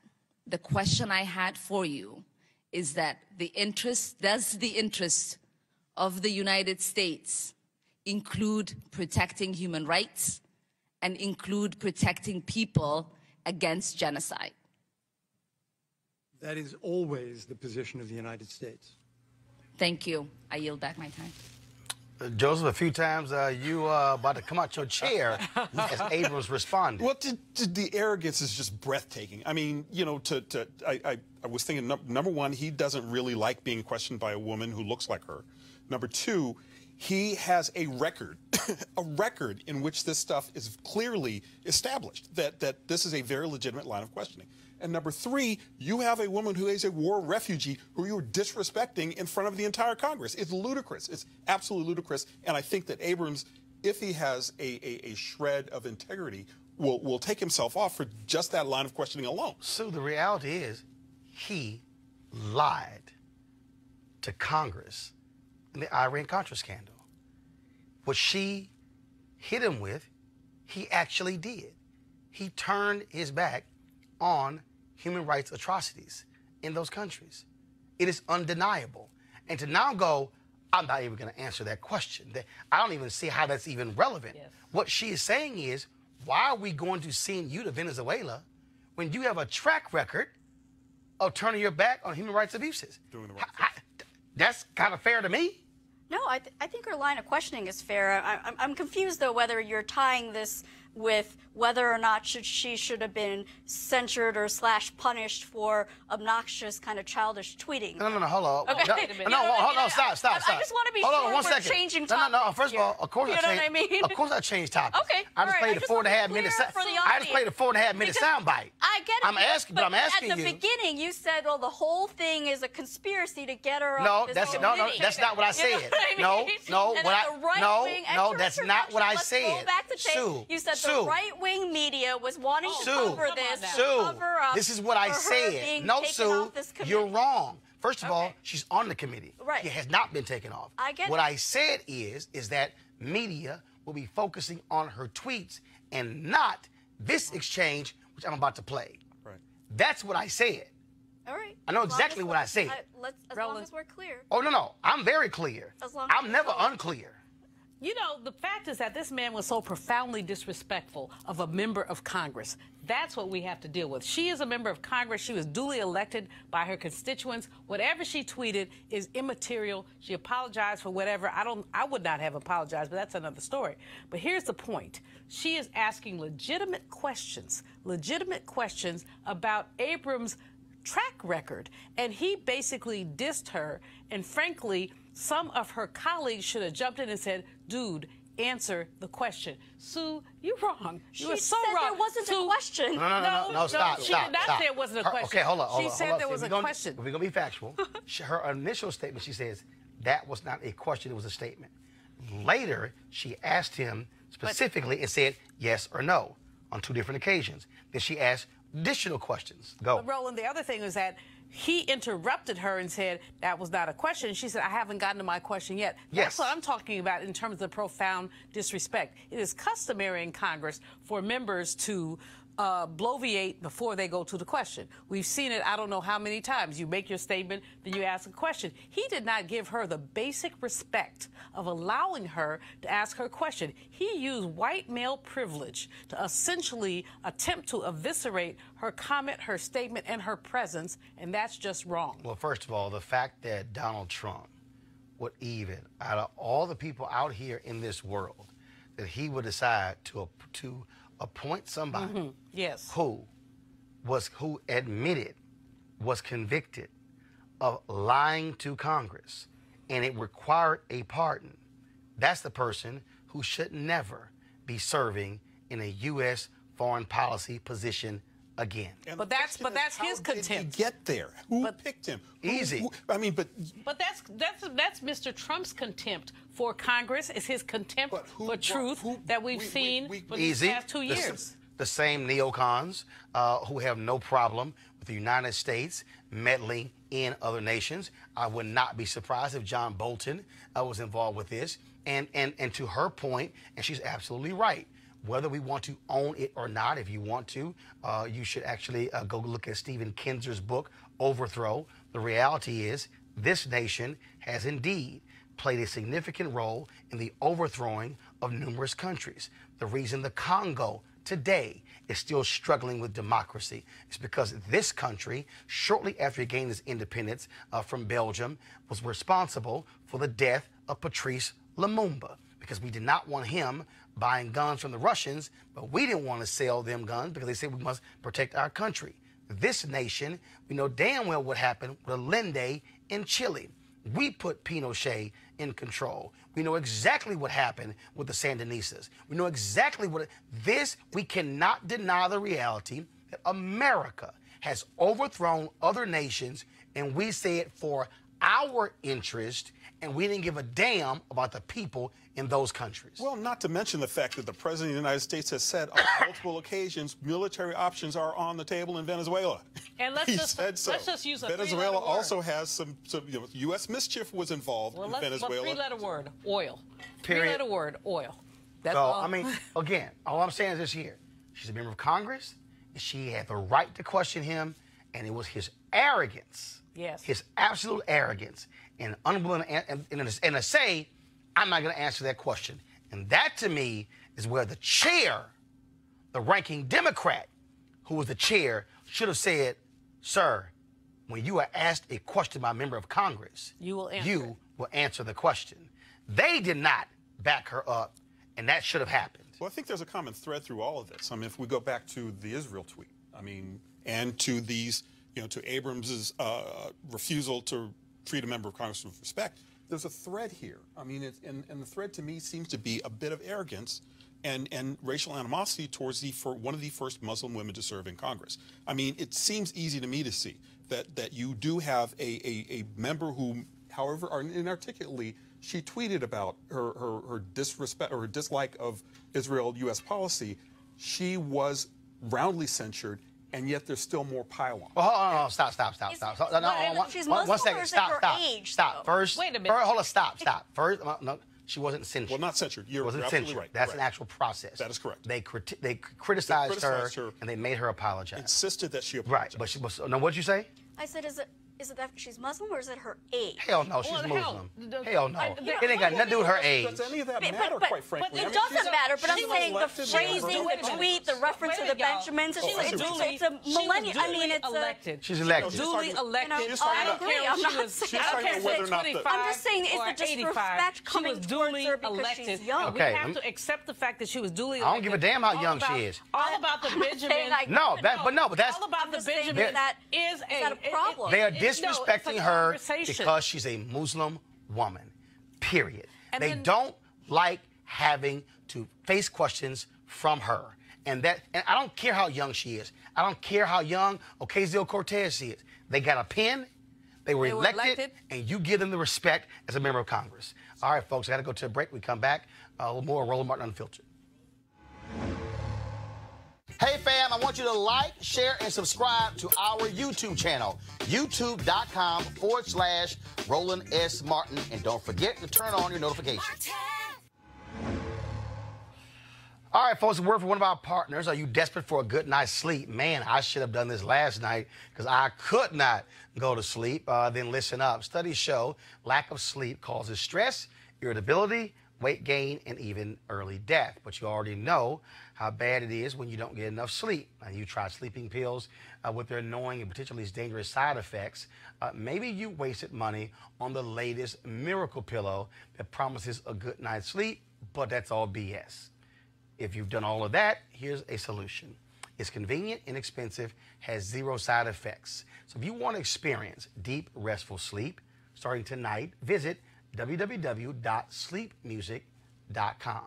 The question I had for you is that does the interest of the United States include protecting human rights and include protecting people against genocide? That is always the position of the United States. Thank you. I yield back my time. Joseph, a few times you about to come out your chair as Abrams responded. Well, the arrogance is just breathtaking. I mean, you know, I was thinking, number one, he doesn't really like being questioned by a woman who looks like her. Number two, he has a record, a record in which this stuff is clearly established, that this is a very legitimate line of questioning. And number three, you have a woman who is a war refugee who you are disrespecting in front of the entire Congress. It's ludicrous. It's absolutely ludicrous. And I think that Abrams, if he has a shred of integrity, will take himself off for just that line of questioning alone. So the reality is he lied to Congress in the Iran-Contra scandal. What she hit him with, he actually did. He turned his back on human rights atrocities in those countries. It is undeniable. And to now go, I'm not even going to answer that question. I don't even see how that's even relevant. Yes. What she is saying is, why are we going to send you to Venezuela when you have a track record of turning your back on human rights abuses? Doing the right thing. That's kind of fair to me. No, I think her line of questioning is fair. I'm confused, though, whether you're tying this with whether or not she should have been censured or / punished for obnoxious kind of childish tweeting. No, hold on. Okay. Hold on, stop. I just want to be sure we're changing topics. No, first of all, of course of course I changed topics. Okay, I just played a 4.5 minute I just played a 4.5 minute soundbite. I get it. I'm asking you. At the beginning, you said, well, the whole thing is a conspiracy to get her No, off this that's committee. that's not what I said. No, that's not what I said. Go back to tape. Sue, You said Sue, the right-wing media was wanting to cover this, Sue, cover up this is what I for her said. being No, taken Sue, off this committee. you're wrong. First of all, she's on the committee. Right. She has not been taken off. I get what it. I said is that media will be focusing on her tweets and not this exchange, which I'm about to play. Right. That's what I said. All right. I know exactly what I said. As long as we're clear. Oh, no. I'm very clear. As long as I'm never unclear. You know, the fact is that this man was so profoundly disrespectful of a member of Congress. That's what we have to deal with. She is a member of Congress. She was duly elected by her constituents. Whatever she tweeted is immaterial. She apologized for whatever. I would not have apologized, but that's another story. But here's the point. She is asking legitimate questions about Abrams' track record. And he basically dissed her. And frankly, some of her colleagues should have jumped in and said, dude, answer the question. Sue, you're wrong. You were so wrong. She said there wasn't a question. No, stop. She did not say it wasn't a question. Okay, hold on. She said there was a question. If we're going to be factual, her initial statement, she says, that was not a question, it was a statement. Later, she asked him specifically and said yes or no on 2 different occasions. Then she asked additional questions. Go. But Roland, the other thing is that he interrupted her and said that was not a question. She said, I haven't gotten to my question yet. Yes. That's what I'm talking about in terms of profound disrespect. It is customary in Congress for members to bloviate before they go to the question. We've seen it I don't know how many times. You make your statement, then you ask a question. He did not give her the basic respect of allowing her to ask her question. He used white male privilege to essentially attempt to eviscerate her comment, her statement, and her presence, and that's just wrong. Well, first of all, the fact that Donald Trump would even, out of all the people out here in this world, that he would decide to appoint somebody yes. who admitted, was convicted of lying to Congress, and it required a pardon. That's the person who should never be serving in a U.S. foreign policy position again. But that's his contempt. How did he get there? Who picked him? Easy. I mean, but that's Mr. Trump's contempt for Congress. It's his contempt for truth that we've seen for these past 2 years. The same neocons who have no problem with the United States meddling in other nations. I would not be surprised if John Bolton was involved with this. And to her point, and she's absolutely right, whether we want to own it or not, if you want to, you should actually go look at Stephen Kinzer's book, Overthrow. The reality is this nation has indeed played a significant role in the overthrowing of numerous countries. The reason the Congo today is still struggling with democracy is because this country, shortly after it gained its independence from Belgium, was responsible for the death of Patrice Lumumba, because we did not want him buying guns from the Russians, but we didn't want to sell them guns because they said we must protect our country. This nation, we know damn well what happened with Allende in Chile. We put Pinochet in control. We know exactly what happened with the Sandinistas. We know exactly we cannot deny the reality that America has overthrown other nations, and we say it for our interest, and we didn't give a damn about the people in those countries. Well, not to mention the fact that the President of the United States has said on multiple occasions military options are on the table in Venezuela. And let's just use a Venezuela also has some U.S. mischief was involved in Venezuela. Three-letter word, oil. Period. Three-letter word, oil. That's so, all. I mean, again, all I'm saying is this here. She's a member of Congress, and she had the right to question him, and it was his arrogance. Yes. His absolute arrogance and unwilling and to say, I'm not going to answer that question. And that, to me, is where the chair, the ranking Democrat, who was the chair, should have said, sir, when you are asked a question by a member of Congress, you will answer the question. They did not back her up, and that should have happened. Well, I think there's a common thread through all of this. I mean, if we go back to the Israel tweet, I mean, and to these, to Abrams's refusal to treat a member of Congress with respect, there's a thread here. I mean, and the thread to me seems to be a bit of arrogance and racial animosity towards one of the first Muslim women to serve in Congress. I mean, it seems easy to me to see that you do have a member who, however inarticulately, she tweeted about her disrespect or her dislike of Israel-U.S. policy. She was roundly censured, and yet there's still more pile-on. Well, hold on, stop. She's Muslim, one second, or is it her age, stop. though? First, Wait a minute. Hold on, stop. First, no, she wasn't censured. Well, not censured. You're wasn't absolutely censured. right. That's Right. an actual process. That is correct. They criticized her, and they made her apologize. Insisted that she apologize. Right, but she was. No, what'd you say? I said, is it that she's Muslim or is it her age? Hell no, she's Muslim. Hell no. It It ain't got nothing to do with her age. Does any of that But- matter, but- quite frankly? But I it mean, doesn't matter, but I'm she's saying the elected phrasing, member. the tweet, the reference to the Benjamins, it's a millennium. I mean, it's elected. She's elected. Duly elected. She's I talking agree. about- I'm not She's saying. talking about whether or not the- I'm just saying, is or the disrespect 85, coming she was towards duly her because elected. she's young? Okay, We have to accept the fact that she was duly I elected. don't give a damn how All young about- she is. All about the I'm not saying Benjamin. I- No, but that's all about I'm the just saying Benjamin. that is that a problem? they are it's disrespecting a her conversation. because she's a Muslim woman. Period. And They then- don't like having to face questions from her. And I don't care how young she is. I don't care how young Ocasio-Cortez she is. They got a pen. They were elected, and you give them the respect as a member of Congress. All right, folks, I got to go to a break. We come back. A little more Roland Martin Unfiltered. Hey, fam, I want you to like, share, and subscribe to our YouTube channel, youtube.com/Roland S. Martin. And don't forget to turn on your notifications. All right, folks, a word from one of our partners. Are you desperate for a good night's sleep? Man, I should have done this last night because I could not go to sleep. Then listen up. Studies show lack of sleep causes stress, irritability, weight gain, and even early death. But you already know how bad it is when you don't get enough sleep. And you try sleeping pills with their annoying and potentially dangerous side effects. Maybe you wasted money on the latest miracle pillow that promises a good night's sleep, but that's all BS. If you've done all of that, here's a solution. It's convenient, inexpensive, has zero side effects. So if you want to experience deep, restful sleep, starting tonight, visit www.sleepmusic.com.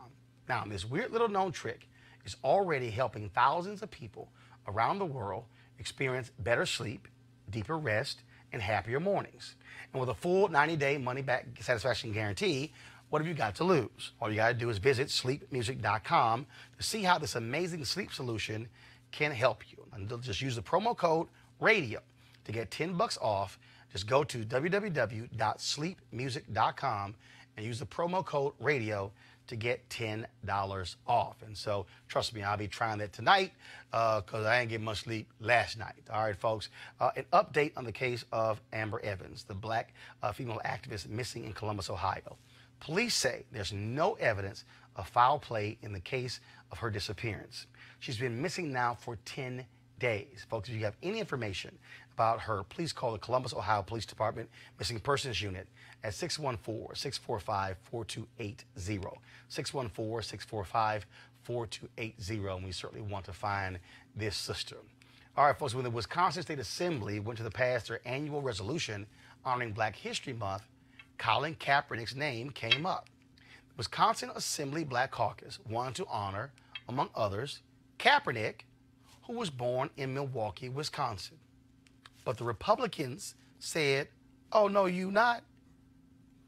Now, this weird little known trick is already helping thousands of people around the world experience better sleep, deeper rest, and happier mornings. And with a full 90-day money-back satisfaction guarantee, what have you got to lose? All you got to do is visit sleepmusic.com to see how this amazing sleep solution can help you. And just use the promo code RADIO to get $10 off. Just go to www.sleepmusic.com and use the promo code RADIO to get $10 off. And so, trust me, I'll be trying that tonight because I didn't get much sleep last night. All right, folks. An update on the case of Amber Evans, the black female activist missing in Columbus, Ohio. Police say there's no evidence of foul play in the case of her disappearance. She's been missing now for 10 days. Folks, if you have any information about her, please call the Columbus, Ohio Police Department Missing Persons Unit at 614-645-4280. 614-645-4280. And we certainly want to find this sister. All right, folks, when the Wisconsin State Assembly went to pass their annual resolution honoring Black History Month, Colin Kaepernick's name came up. The Wisconsin Assembly Black Caucus wanted to honor, among others, Kaepernick, who was born in Milwaukee, Wisconsin. But the Republicans said, oh, no, you not.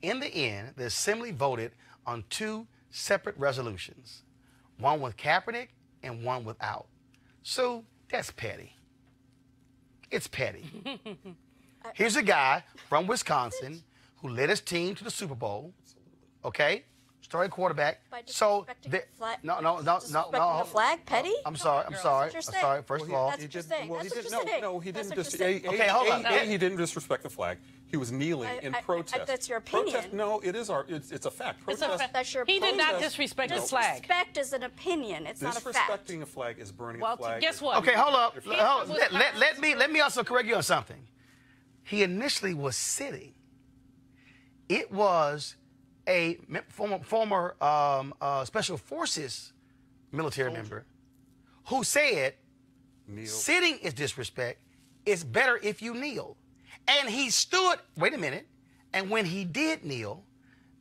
In the end, the Assembly voted on two separate resolutions, one with Kaepernick and one without. So that's petty. It's petty. Here's a guy from Wisconsin who led his team to the Super Bowl, okay? Starting quarterback. So, the flag, petty? I'm sorry. First of all, That's what you're saying. Well, That's he what didn't. you're No, he didn't. saying. Okay, hold on. He didn't disrespect the flag. He was kneeling in protest. That's your opinion. Protest, no, it is it's a fact. Protest, That's your He opinion. did not disrespect the flag. Disrespect is an opinion. It's not a fact. Disrespecting a flag is burning a Well, flag. guess what? okay, hold up. Let me also correct you on something. He initially was sitting. It was a former Special Forces military member who said, sitting is disrespect. It's better if you kneel. And he stood, wait a minute, and when he did kneel,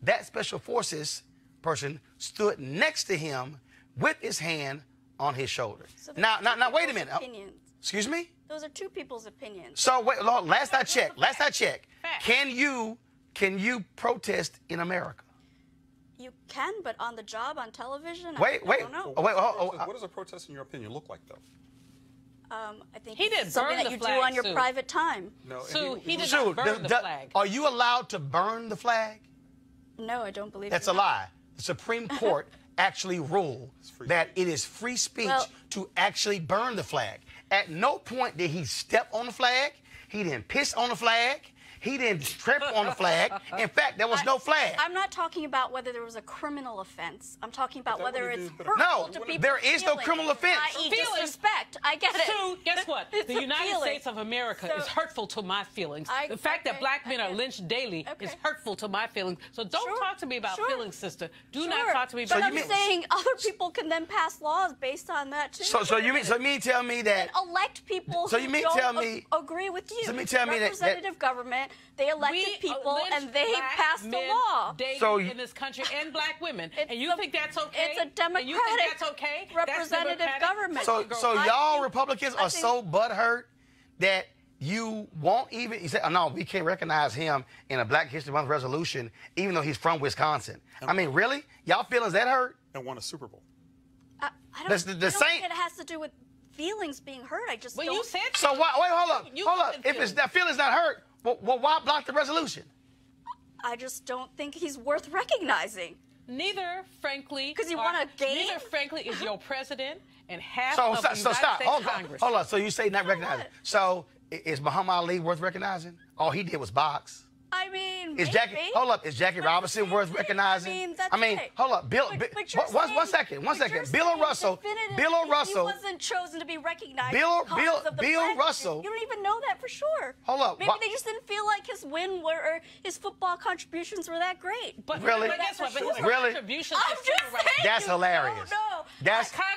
that Special Forces person stood next to him with his hand on his shoulder. So now, wait a minute. Opinions. Excuse me? Those are two people's opinions. So wait, last I checked, can you protest in America? You can, but on the job, on television, Wait. I don't know. What does a protest, in your opinion, look like, though? I think He didn't it's something burn that the you do flag, on your Sue. private time. No, Sue, he did not burn the flag. Are you allowed to burn the flag? No, I don't believe That's you're a not. lie. The Supreme Court actually ruled that it is free speech to actually burn the flag. At no point did he step on the flag. He didn't piss on the flag. He didn't trip on the flag. In fact, there was no flag. I'm not talking about whether there was a criminal offense. I'm talking about whether it's hurtful No, to people's there is no feelings, criminal offense. i.e. disrespect. I get it. Sue, guess what? It's The a United feeling. States of America is hurtful to my feelings. The fact that black men are lynched daily is hurtful to my feelings. So don't talk to me about feelings, sister. Do not talk to me about But feelings. I'm saying other people can then pass laws based on that too. So you mean tell me that? And elect people So you who mean don't tell me? agree with you. So you mean tell me that- representative government, they elected people and they black passed the men law. daily in this country and black women. And you think that's okay? It's a democratic And you think that's okay? representative That's government. So y'all Republicans are so butthurt that you won't even, you say, oh, no, we can't recognize him in a Black History Month resolution, even though he's from Wisconsin. I mean, really? Y'all feelings that hurt? And won a Super Bowl. I don't think it has to do with feelings being hurt. I just don't. you said So why, wait, hold up. If it's that feelings not hurt, well, why block the resolution? I just don't think he's worth recognizing. Neither, frankly, because you want to gain. Neither, frankly, is your president and half So of the stop. United States Hold Congress. on. So you say not recognizing. So is Muhammad Ali worth recognizing? All he did was box. I mean, Is Jackie Robinson worth recognizing? That's right. Hold up, Bill. One second. Bill O'Russell. He wasn't chosen to be recognized. Bill Russell. You don't even know that for sure. Hold up. Maybe they just didn't feel like his win or his football contributions were that great. But really? But guess what? But his really? contributions I'm to just civil rights. saying. That's hilarious. No.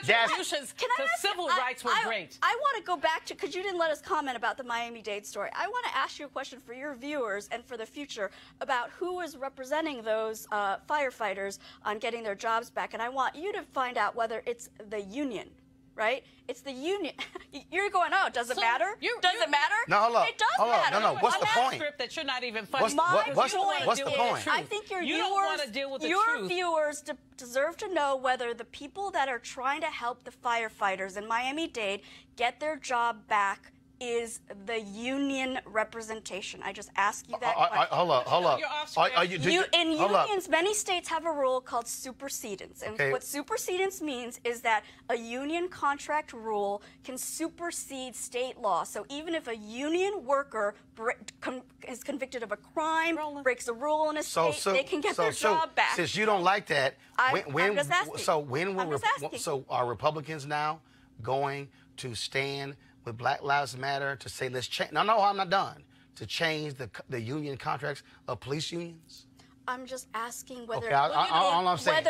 Contributions to civil rights were great. I want to go back to, because you didn't let us comment about the Miami-Dade story. I want to ask you a question for your viewers and for the future about who is representing those firefighters on getting their jobs back. And I want you to find out whether it's the union, right? It's the union. You're going, oh, does it matter? Does it matter? No, hold up. It does matter. No, what's the point? That you're not even funny. What's the point? I think your you don't want to deal with the truth. viewers deserve to know whether the people that are trying to help the firefighters in Miami-Dade get their job back is the union representation. I just ask you that question. Hold up. In unions, many states have a rule called supersedence. And what supersedence means is that a union contract rule can supersede state law. So even if a union worker is convicted of a crime, breaks a rule in a state, they can get their job back. Since you don't like that, I'm just asking. So are Republicans now going to stand with Black Lives Matter to say let's change? No, I'm not done. To change the union contracts of police unions? I'm just asking whether. Okay, all I'm saying.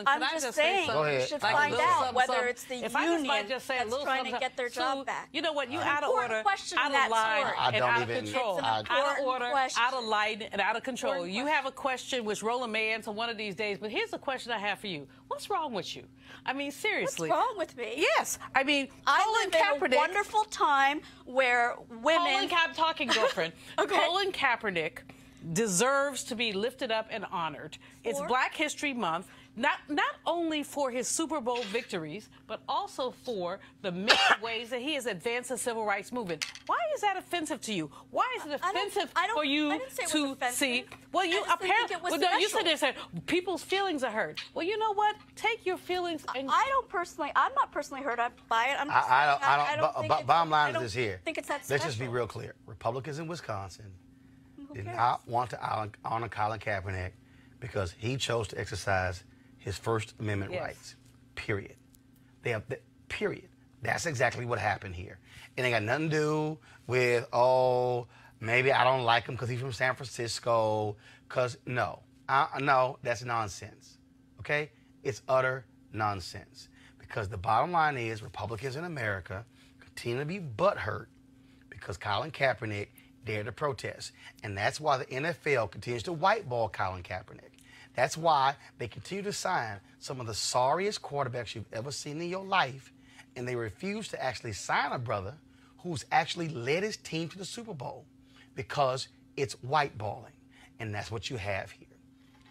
I'm just saying you should find out whether it's the union that's trying to get their job back. You know what? You out of order, out of line, and out of control. Out of order, out of line, and out of control. You have a question which Roland may answer one of these days, but here's the question I have for you. What's wrong with you? I mean, seriously. What's wrong with me? Yes. I mean, I live in a wonderful time where women... I'm talking, girlfriend. Colin Kaepernick deserves to be lifted up and honored. It's Black History Month, not only for his Super Bowl victories, but also for the many ways that he has advanced the civil rights movement. Why is that offensive to you? Why is it offensive for you to see? Well, you apparently, you said they said people's feelings are hurt. Well, you know what? Take your feelings and I'm not personally hurt by it. Bottom line is this here. Think it's that Let's just be real clear. Republicans in Wisconsin did not want to honor Colin Kaepernick because he chose to exercise his First Amendment rights. Period. Period. That's exactly what happened here. It ain't got nothing to do with, maybe I don't like him because he's from San Francisco. No. No, that's nonsense. Okay? It's utter nonsense. Because the bottom line is Republicans in America continue to be butthurt because Colin Kaepernick dared to protest. And that's why the NFL continues to whiteball Colin Kaepernick. That's why they continue to sign some of the sorriest quarterbacks you've ever seen in your life, and they refuse to actually sign a brother who's actually led his team to the Super Bowl because it's whiteballing. And that's what you have here.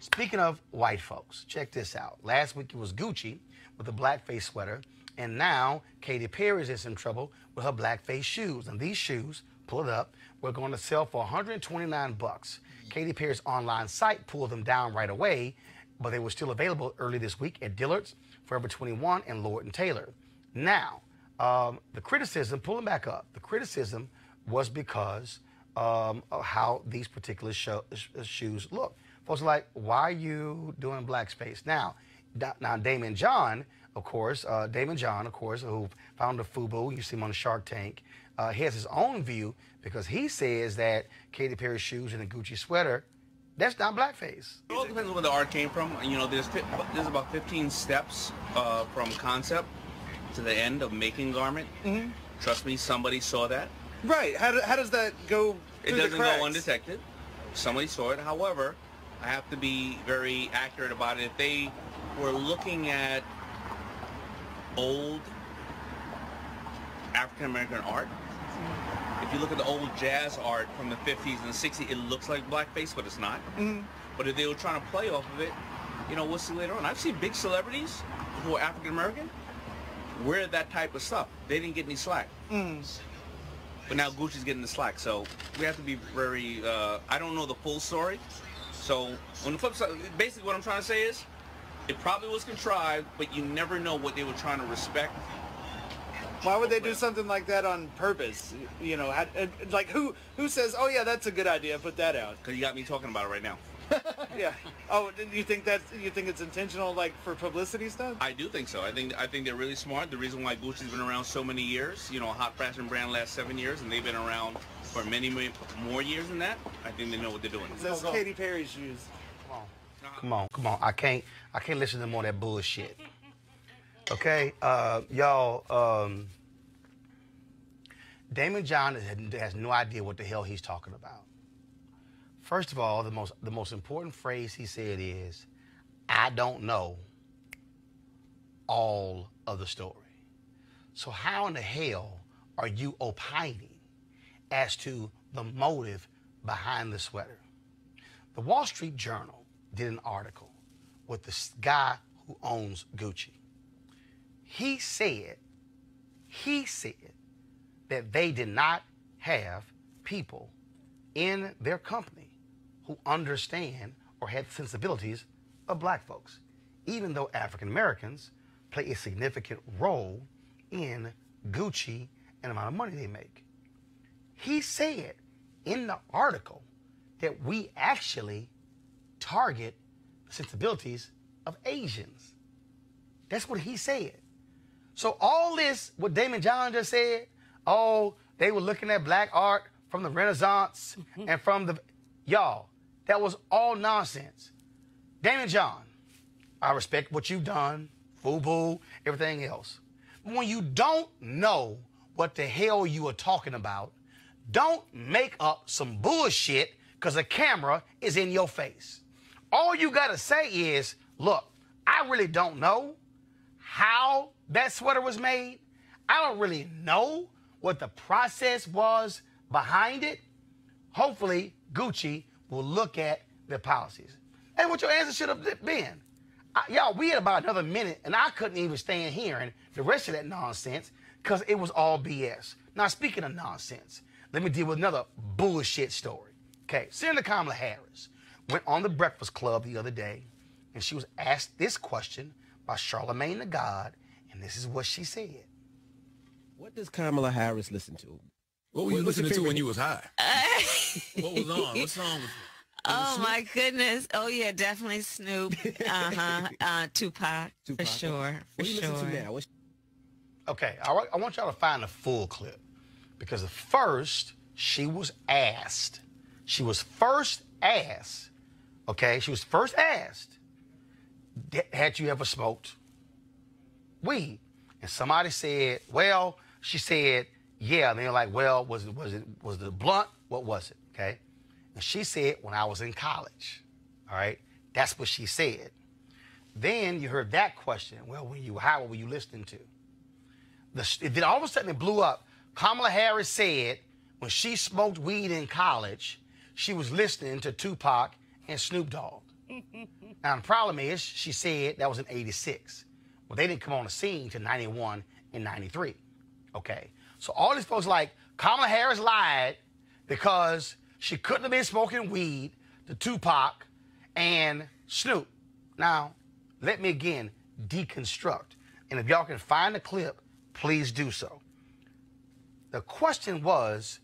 Speaking of white folks, check this out. Last week it was Gucci with a blackface sweater, and now Katy Perry is in some trouble with her blackface shoes. And these shoes, pull it up, we're going to sell for $129. Katy Perry's online site pulled them down right away, but they were still available early this week at Dillard's, Forever 21, and Lord & Taylor. Now, the criticism, pull them back up, the criticism was because of how these particular shoes look. Folks are like, why are you doing blackface? Now Damon John, of course, who founded FUBU, you see him on the Shark Tank, he has his own view because he says that Katy Perry shoes and a Gucci sweater, that's not blackface. It all depends on where the art came from. You know, there's about 15 steps from concept to the end of making garment. Mm-hmm. Trust me, somebody saw that. Right. How does that go through the cracks? It doesn't go undetected. Somebody saw it. However, I have to be very accurate about it. If they were looking at old African-American art, if you look at the old jazz art from the 50s and 60s, it looks like blackface, but it's not. Mm-hmm. But if they were trying to play off of it, you know, we'll see later on. I've seen big celebrities who are African-American wear that type of stuff. They didn't get any slack. Mm. But now Gucci's getting the slack. So we have to be very, I don't know the full story. So on the flip side, basically what I'm trying to say is, it probably was contrived, but you never know what they were trying to respect. Why would they do something like that on purpose? You know, like who says, oh yeah, that's a good idea, put that out? Because you got me talking about it right now. Yeah. Oh, you think it's intentional, like for publicity stuff? I do think so. I think they're really smart. The reason why Gucci's been around so many years, you know, a hot fashion brand lasts 7 years, and they've been around for many more years than that. I think they know what they're doing. That's Katy Perry shoes. Come on. I can't listen to more of that bullshit. Okay, y'all. Damon John has no idea what the hell he's talking about. First of all, the most important phrase he said is, "I don't know all of the story." So how in the hell are you opining as to the motive behind the sweater? The Wall Street Journal did an article with this guy who owns Gucci. He said that they did not have people in their company who understand or had sensibilities of black folks, even though African Americans play a significant role in Gucci and the amount of money they make. He said in the article that we actually target the sensibilities of Asians. That's what he said. So all this, what Damon John just said, oh, they were looking at black art from the Renaissance and from the, y'all, that was all nonsense. Damon John, I respect what you've done, FUBU, everything else. But when you don't know what the hell you are talking about, don't make up some bullshit because a camera is in your face. All you got to say is, look, I really don't know how that sweater was made. I don't really know what the process was behind it. Hopefully, Gucci will look at their policies. And what your answer should have been. Y'all, we had about another minute, and I couldn't even stand hearing the rest of that nonsense because it was all BS. Now, speaking of nonsense, let me deal with another bullshit story. Okay, Senator Kamala Harris went on the Breakfast Club the other day, and she was asked this question by Charlemagne the God, and this is what she said. What does Kamala Harris listen to? What were you listening to when you was high? What was on? What song was it? Oh, my goodness. Oh, yeah, definitely Snoop. Tupac, for sure. What do you listen to now? Okay, I want y'all to find the full clip because first she was first asked, Okay, she was first asked, had you ever smoked weed? And somebody said, well, she said, yeah. And they're like, well, was it blunt? What was it? Okay. And she said, when I was in college. All right. That's what she said. Then you heard that question. Well, when you were high, what were you listening to? Then all of a sudden it blew up. Kamala Harris said when she smoked weed in college, she was listening to Tupac and Snoop Dogg. Now, the problem is, she said that was in 86. Well, they didn't come on the scene till 91 and 93. Okay. So all these folks like, Kamala Harris lied because she couldn't have been smoking weed to Tupac and Snoop. Now, let me again deconstruct. And if y'all can find the clip, please do so. The question was,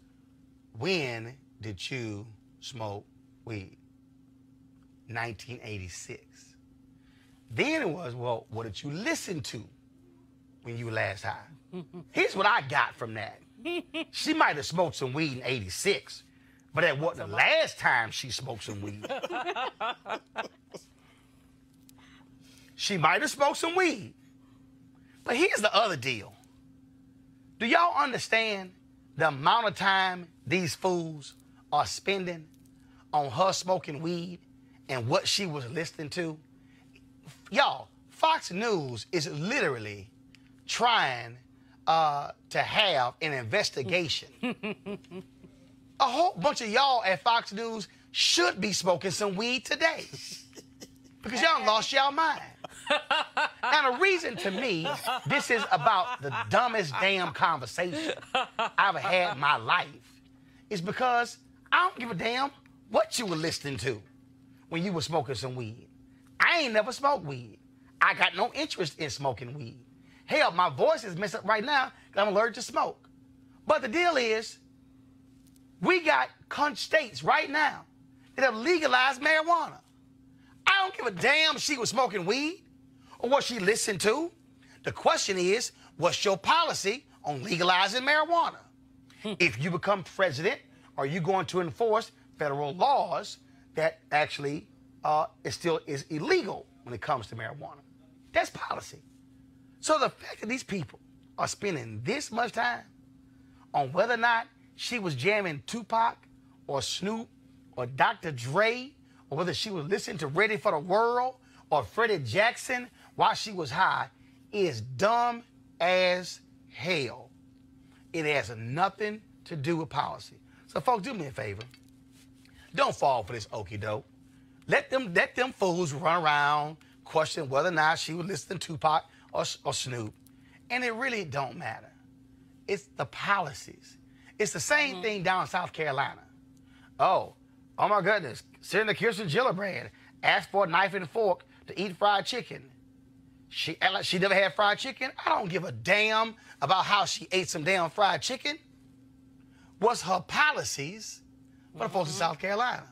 when did you smoke weed? 1986. Then it was, well, what did you listen to when you were last high? Here's what I got from that. She might have smoked some weed in 86, but that wasn't the last time she smoked some weed. She might have smoked some weed. But here's the other deal. Do y'all understand the amount of time these fools are spending on her smoking weed and what she was listening to? Y'all, Fox News is literally trying to have an investigation. A whole bunch of y'all at Fox News should be smoking some weed today because y'all lost y'all mind. And the reason to me this is about the dumbest damn conversation I've had in my life is because I don't give a damn what you were listening to when you were smoking some weed. I ain't never smoked weed. I got no interest in smoking weed. Hell, my voice is messed up right now because I'm allergic to smoke. But the deal is, we got states right now that have legalized marijuana. I don't give a damn if she was smoking weed or what she listened to. The question is, what's your policy on legalizing marijuana? If you become president, are you going to enforce federal laws that actually is illegal when it comes to marijuana? That's policy. So the fact that these people are spending this much time on whether or not she was jamming Tupac or Snoop or Dr. Dre, or whether she was listening to Ready for the World or Freddie Jackson while she was high, is dumb as hell. It has nothing to do with policy. So folks, do me a favor. Don't fall for this okie doke. Let them fools run around, question whether or not she was listening to Tupac or Snoop. And it really don't matter. It's the policies. It's the same thing down in South Carolina. Oh my goodness. Senator Kirsten Gillibrand asked for a knife and fork to eat fried chicken. She never had fried chicken. I don't give a damn about how she ate some damn fried chicken. What's her policies for the folks in South Carolina?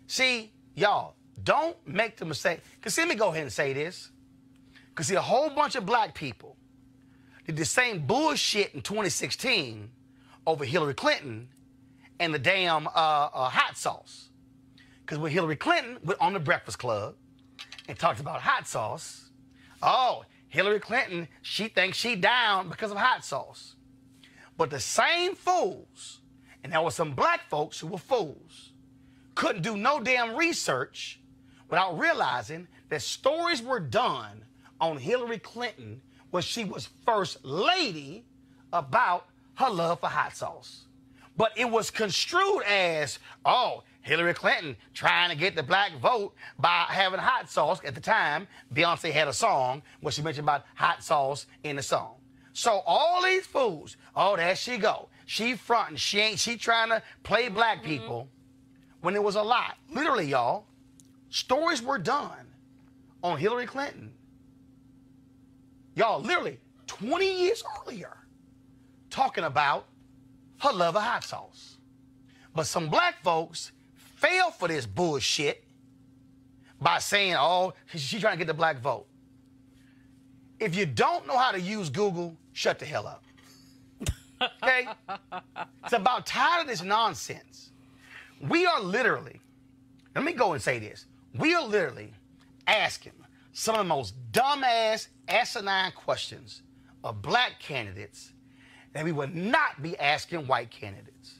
See, y'all, don't make the mistake. Because let me go ahead and say this. Because see, a whole bunch of black people did the same bullshit in 2016 over Hillary Clinton and the damn hot sauce. Because when Hillary Clinton went on the Breakfast Club and talked about hot sauce, oh, Hillary Clinton, she thinks she down because of hot sauce. But the same fools, and there were some black folks who were fools, couldn't do no damn research without realizing that stories were done on Hillary Clinton when she was first lady about her love for hot sauce. But it was construed as, oh, Hillary Clinton trying to get the black vote by having hot sauce. At the time, Beyonce had a song where she mentioned about hot sauce in the song. So all these fools, oh, there she go. She fronting, she trying to play black people when it was a lie. Literally, y'all, stories were done on Hillary Clinton. Y'all, literally 20 years earlier, talking about her love of hot sauce. But some black folks fell for this bullshit by saying, oh, she's trying to get the black vote. If you don't know how to use Google, shut the hell up. Okay? It's about tired of this nonsense. We are literally, let me go and say this. We are literally asking some of the most dumbass, asinine questions of black candidates that we would not be asking white candidates.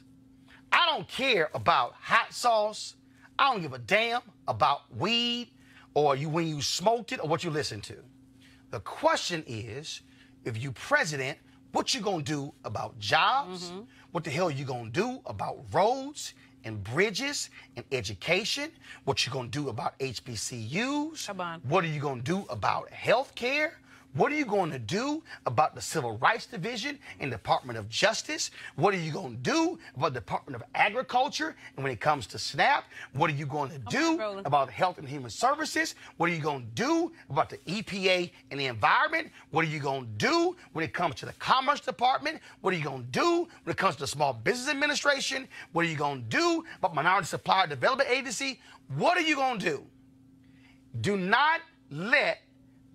I don't care about hot sauce. I don't give a damn about weed or when you smoked it or what you listened to. The question is, if you president, what you gonna do about jobs? What the hell you gonna do about roads and bridges and education? What you gonna do about HBCUs? Come on. What are you gonna do about health care? What are you going to do about the Civil Rights Division and Department of Justice? What are you going to do about the Department of Agriculture? And when it comes to SNAP, what are you going to do about Health and Human Services? What are you going to do about the EPA and the environment? What are you going to do when it comes to the Commerce Department? What are you going to do when it comes to the Small Business Administration? What are you going to do about Minority Supplier Development Agency? What are you going to do? Do not let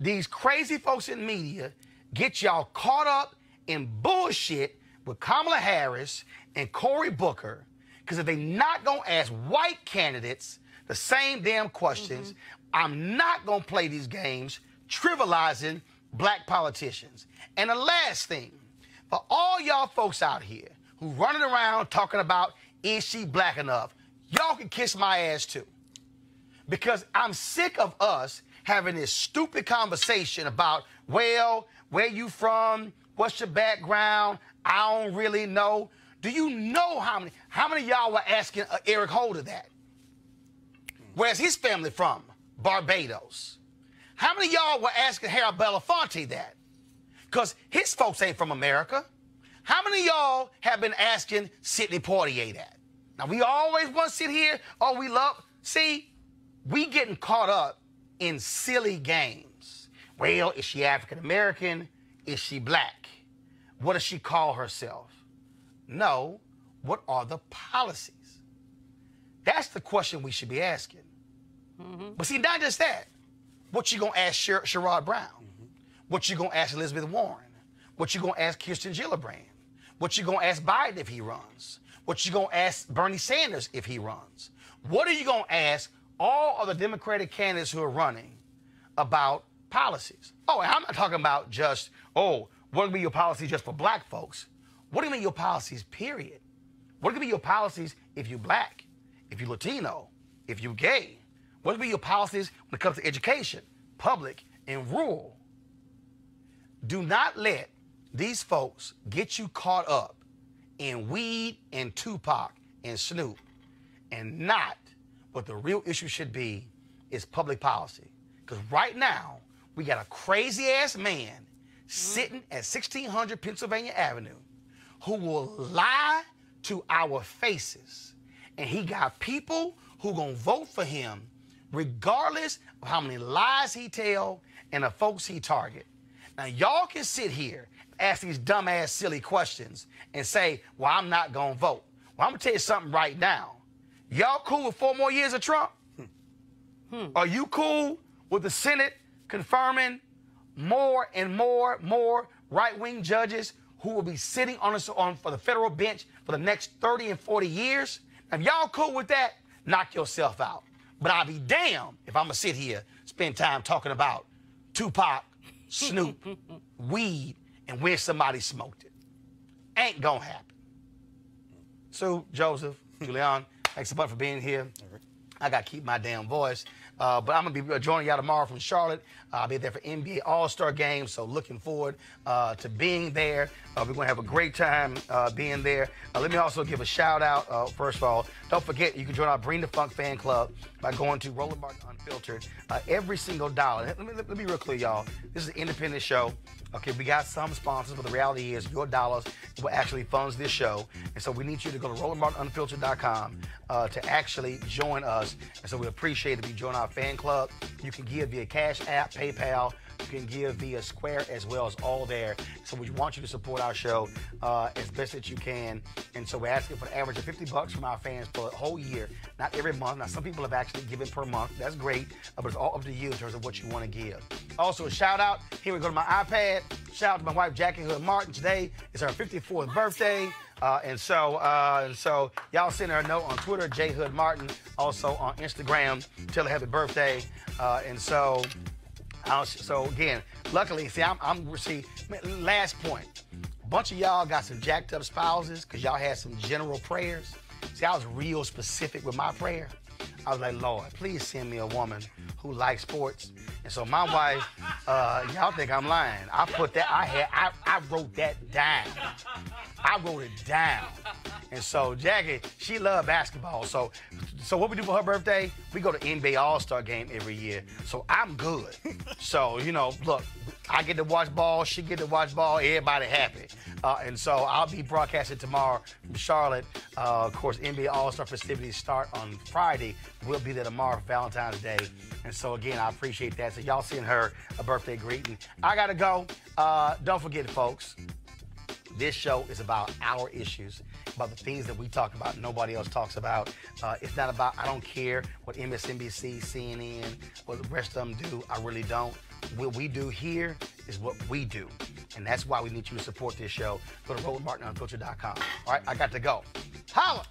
these crazy folks in media get y'all caught up in bullshit with Kamala Harris and Cory Booker, because if they not gonna ask white candidates the same damn questions, I'm not gonna play these games trivializing black politicians. And the last thing, for all y'all folks out here who running around talking about, is she black enough? Y'all can kiss my ass too. Because I'm sick of us having this stupid conversation about, well, where you from? What's your background? I don't really know. Do you know how many of y'all were asking Eric Holder that? Where's his family from? Barbados. How many of y'all were asking Harold Belafonte that? Because his folks ain't from America. How many of y'all have been asking Sidney Poitier that? Now, we always want to sit here, oh, we love, see, we getting caught up in silly games. Well, is she African American? Is she black? What does she call herself? No, what are the policies? That's the question we should be asking. But see, not just that. What you gonna ask Sherrod Brown? What you gonna ask Elizabeth Warren? What you gonna ask Kirsten Gillibrand? What you gonna ask Biden if he runs? What you gonna ask Bernie Sanders if he runs? What are you gonna ask all of the Democratic candidates who are running about policies? Oh, and I'm not talking about just, oh, what will be your policies just for black folks? What do you mean your policies, period? What could be your policies if you're black, if you're Latino, if you're gay? What could be your policies when it comes to education, public and rural? Do not let these folks get you caught up in weed and Tupac and Snoop, and not what the real issue should be is public policy. Because right now, we got a crazy-ass man sitting at 1600 Pennsylvania Avenue who will lie to our faces. And he got people who gonna vote for him regardless of how many lies he tell and the folks he target. Now, y'all can sit here, ask these dumbass, silly questions and say, well, I'm not gonna vote. Well, I'm gonna tell you something right now. Y'all cool with 4 more years of Trump? Are you cool with the Senate confirming more and more right-wing judges who will be sitting on for the federal bench for the next 30 and 40 years? If y'all cool with that, knock yourself out. But I'll be damned if I'm going to sit here, spend time talking about Tupac, Snoop, weed, and where somebody smoked it. Ain't going to happen. So, Joseph, Julian, thanks so much for being here. I got to keep my damn voice. But I'm going to be joining y'all tomorrow from Charlotte. I'll be there for NBA All-Star Game, so looking forward to being there. We're going to have a great time being there. Let me also give a shout-out, first of all. Don't forget, you can join our Bring the Funk fan club by going to Roland Martin Unfiltered. Every single dollar. Let me be real clear, y'all. This is an independent show. Okay, we got some sponsors, but the reality is your dollars will actually funds this show. And so we need you to go to RolandMartinUnfiltered.com to actually join us. And so we appreciate it if you join our fan club. You can give via Cash App, PayPal. You can give via Square as well as all there. So we want you to support our show as best that you can. And so we're asking for an average of $50 from our fans for a whole year, not every month. Now, some people have actually given per month. That's great, but it's all up to you in terms of what you want to give. Also, a shout out. Here we go to my iPad. Shout out to my wife, Jackie Hood Martin. Today is her 54th birthday. And so y'all send her a note on Twitter, J Hood Martin, also on Instagram. Tell her happy birthday. So again, luckily, last point. A bunch of y'all got some jacked up spouses because y'all had some general prayers. See, I was real specific with my prayer. I was like, Lord, please send me a woman who likes sports. And so my wife, y'all think I'm lying. I wrote that down. I wrote it down. And so Jackie, she loved basketball. So what we do for her birthday, we go to NBA All-Star game every year. So I'm good. So, look, I get to watch ball, she get to watch ball, everybody happy. And so I'll be broadcasting tomorrow from Charlotte. Of course, NBA All-Star festivities start on Friday. We'll be there tomorrow for Valentine's Day. And so, again, I appreciate that. So y'all send her a birthday greeting. I got to go. Don't forget, folks, this show is about our issues, about the things that we talk about nobody else talks about. It's not about, I don't care what MSNBC, CNN, what the rest of them do. I really don't. What we do here is what we do. And that's why we need you to support this show. Go to RolandMartinUnfiltered.com. All right, I got to go. Holla!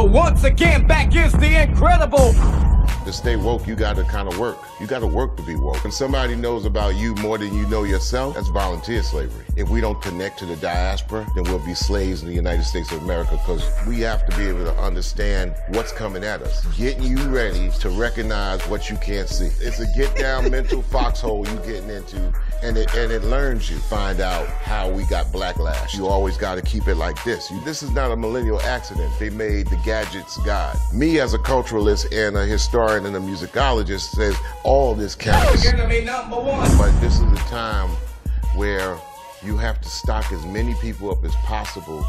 Once again, back is the incredible. To stay woke, you got to kind of work. You got to work to be woke. When somebody knows about you more than you know yourself, that's volunteer slavery. If we don't connect to the diaspora, then we'll be slaves in the United States of America, because we have to be able to understand what's coming at us. Getting you ready to recognize what you can't see. It's a get down mental foxhole you getting into, and it learns you. Find out how we got backlash. You always got to keep it like this. This is not a millennial accident. They made the gadgets God. Me as a culturalist and a historian and a musicologist says all this counts. But this is a time where you have to stock as many people up as possible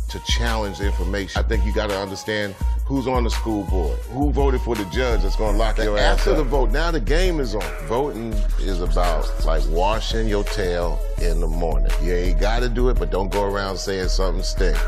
to challenge the information. I think you got to understand who's on the school board, who voted for the judge that's going to lock your ass up. After the vote, now the game is on. Voting is about like washing your tail in the morning. You ain't got to do it, but don't go around saying something stink.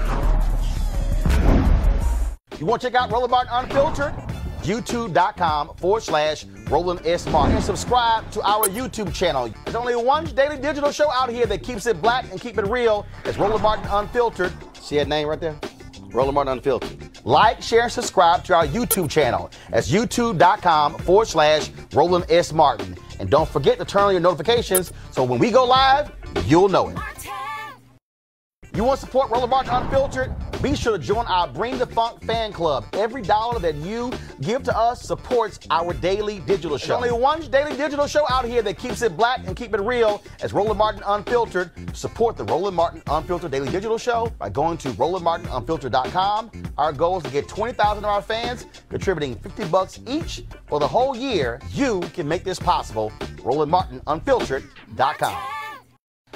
You want to check out Roland Martin Unfiltered? YouTube.com/Roland S. Martin. And subscribe to our YouTube channel. There's only one daily digital show out here that keeps it black and keep it real. It's Roland Martin Unfiltered. See that name right there? Roland Martin Unfiltered. Like, share, and subscribe to our YouTube channel. That's YouTube.com/Roland S. Martin. And don't forget to turn on your notifications so when we go live, you'll know it. You want to support Roland Martin Unfiltered? Be sure to join our Bring the Funk fan club. Every dollar that you give to us supports our daily digital show. There's only one daily digital show out here that keeps it black and keep it real. It's Roland Martin Unfiltered. Support the Roland Martin Unfiltered daily digital show by going to RolandMartinUnfiltered.com. Our goal is to get 20,000 of our fans contributing $50 each for the whole year. You can make this possible. RolandMartinUnfiltered.com.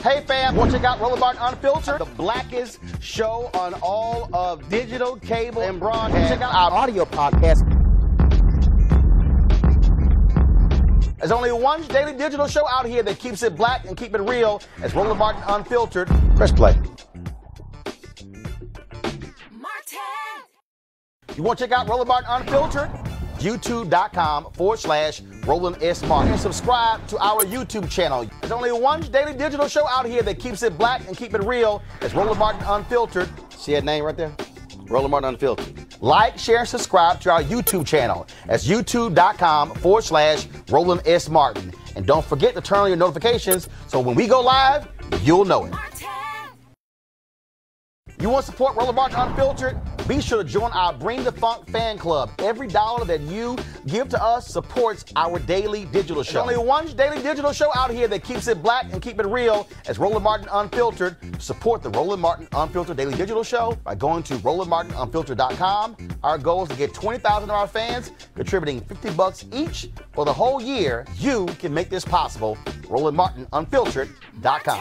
Hey fam, want to check out Roland Martin Unfiltered, the blackest show on all of digital, cable, and broadcast. Check out our audio podcast. There's only one daily digital show out here that keeps it black and keep it real. It's Roland Martin Unfiltered. Press play. You want to check out Roland Martin Unfiltered? YouTube.com/Roland S. Martin. And subscribe to our YouTube channel. There's only one daily digital show out here that keeps it black and keep it real. It's Roland Martin Unfiltered. See that name right there? Roland Martin Unfiltered. Like, share, and subscribe to our YouTube channel. That's YouTube.com/Roland S. Martin. And don't forget to turn on your notifications so when we go live, you'll know it. You want to support Roland Martin Unfiltered? Be sure to join our Bring the Funk fan club. Every dollar that you give to us supports our daily digital show. There's only one daily digital show out here that keeps it black and keep it real. It's Roland Martin Unfiltered. Support the Roland Martin Unfiltered daily digital show by going to RolandMartinUnfiltered.com. Our goal is to get 20,000 of our fans contributing $50 each for the whole year. You can make this possible. RolandMartinUnfiltered.com.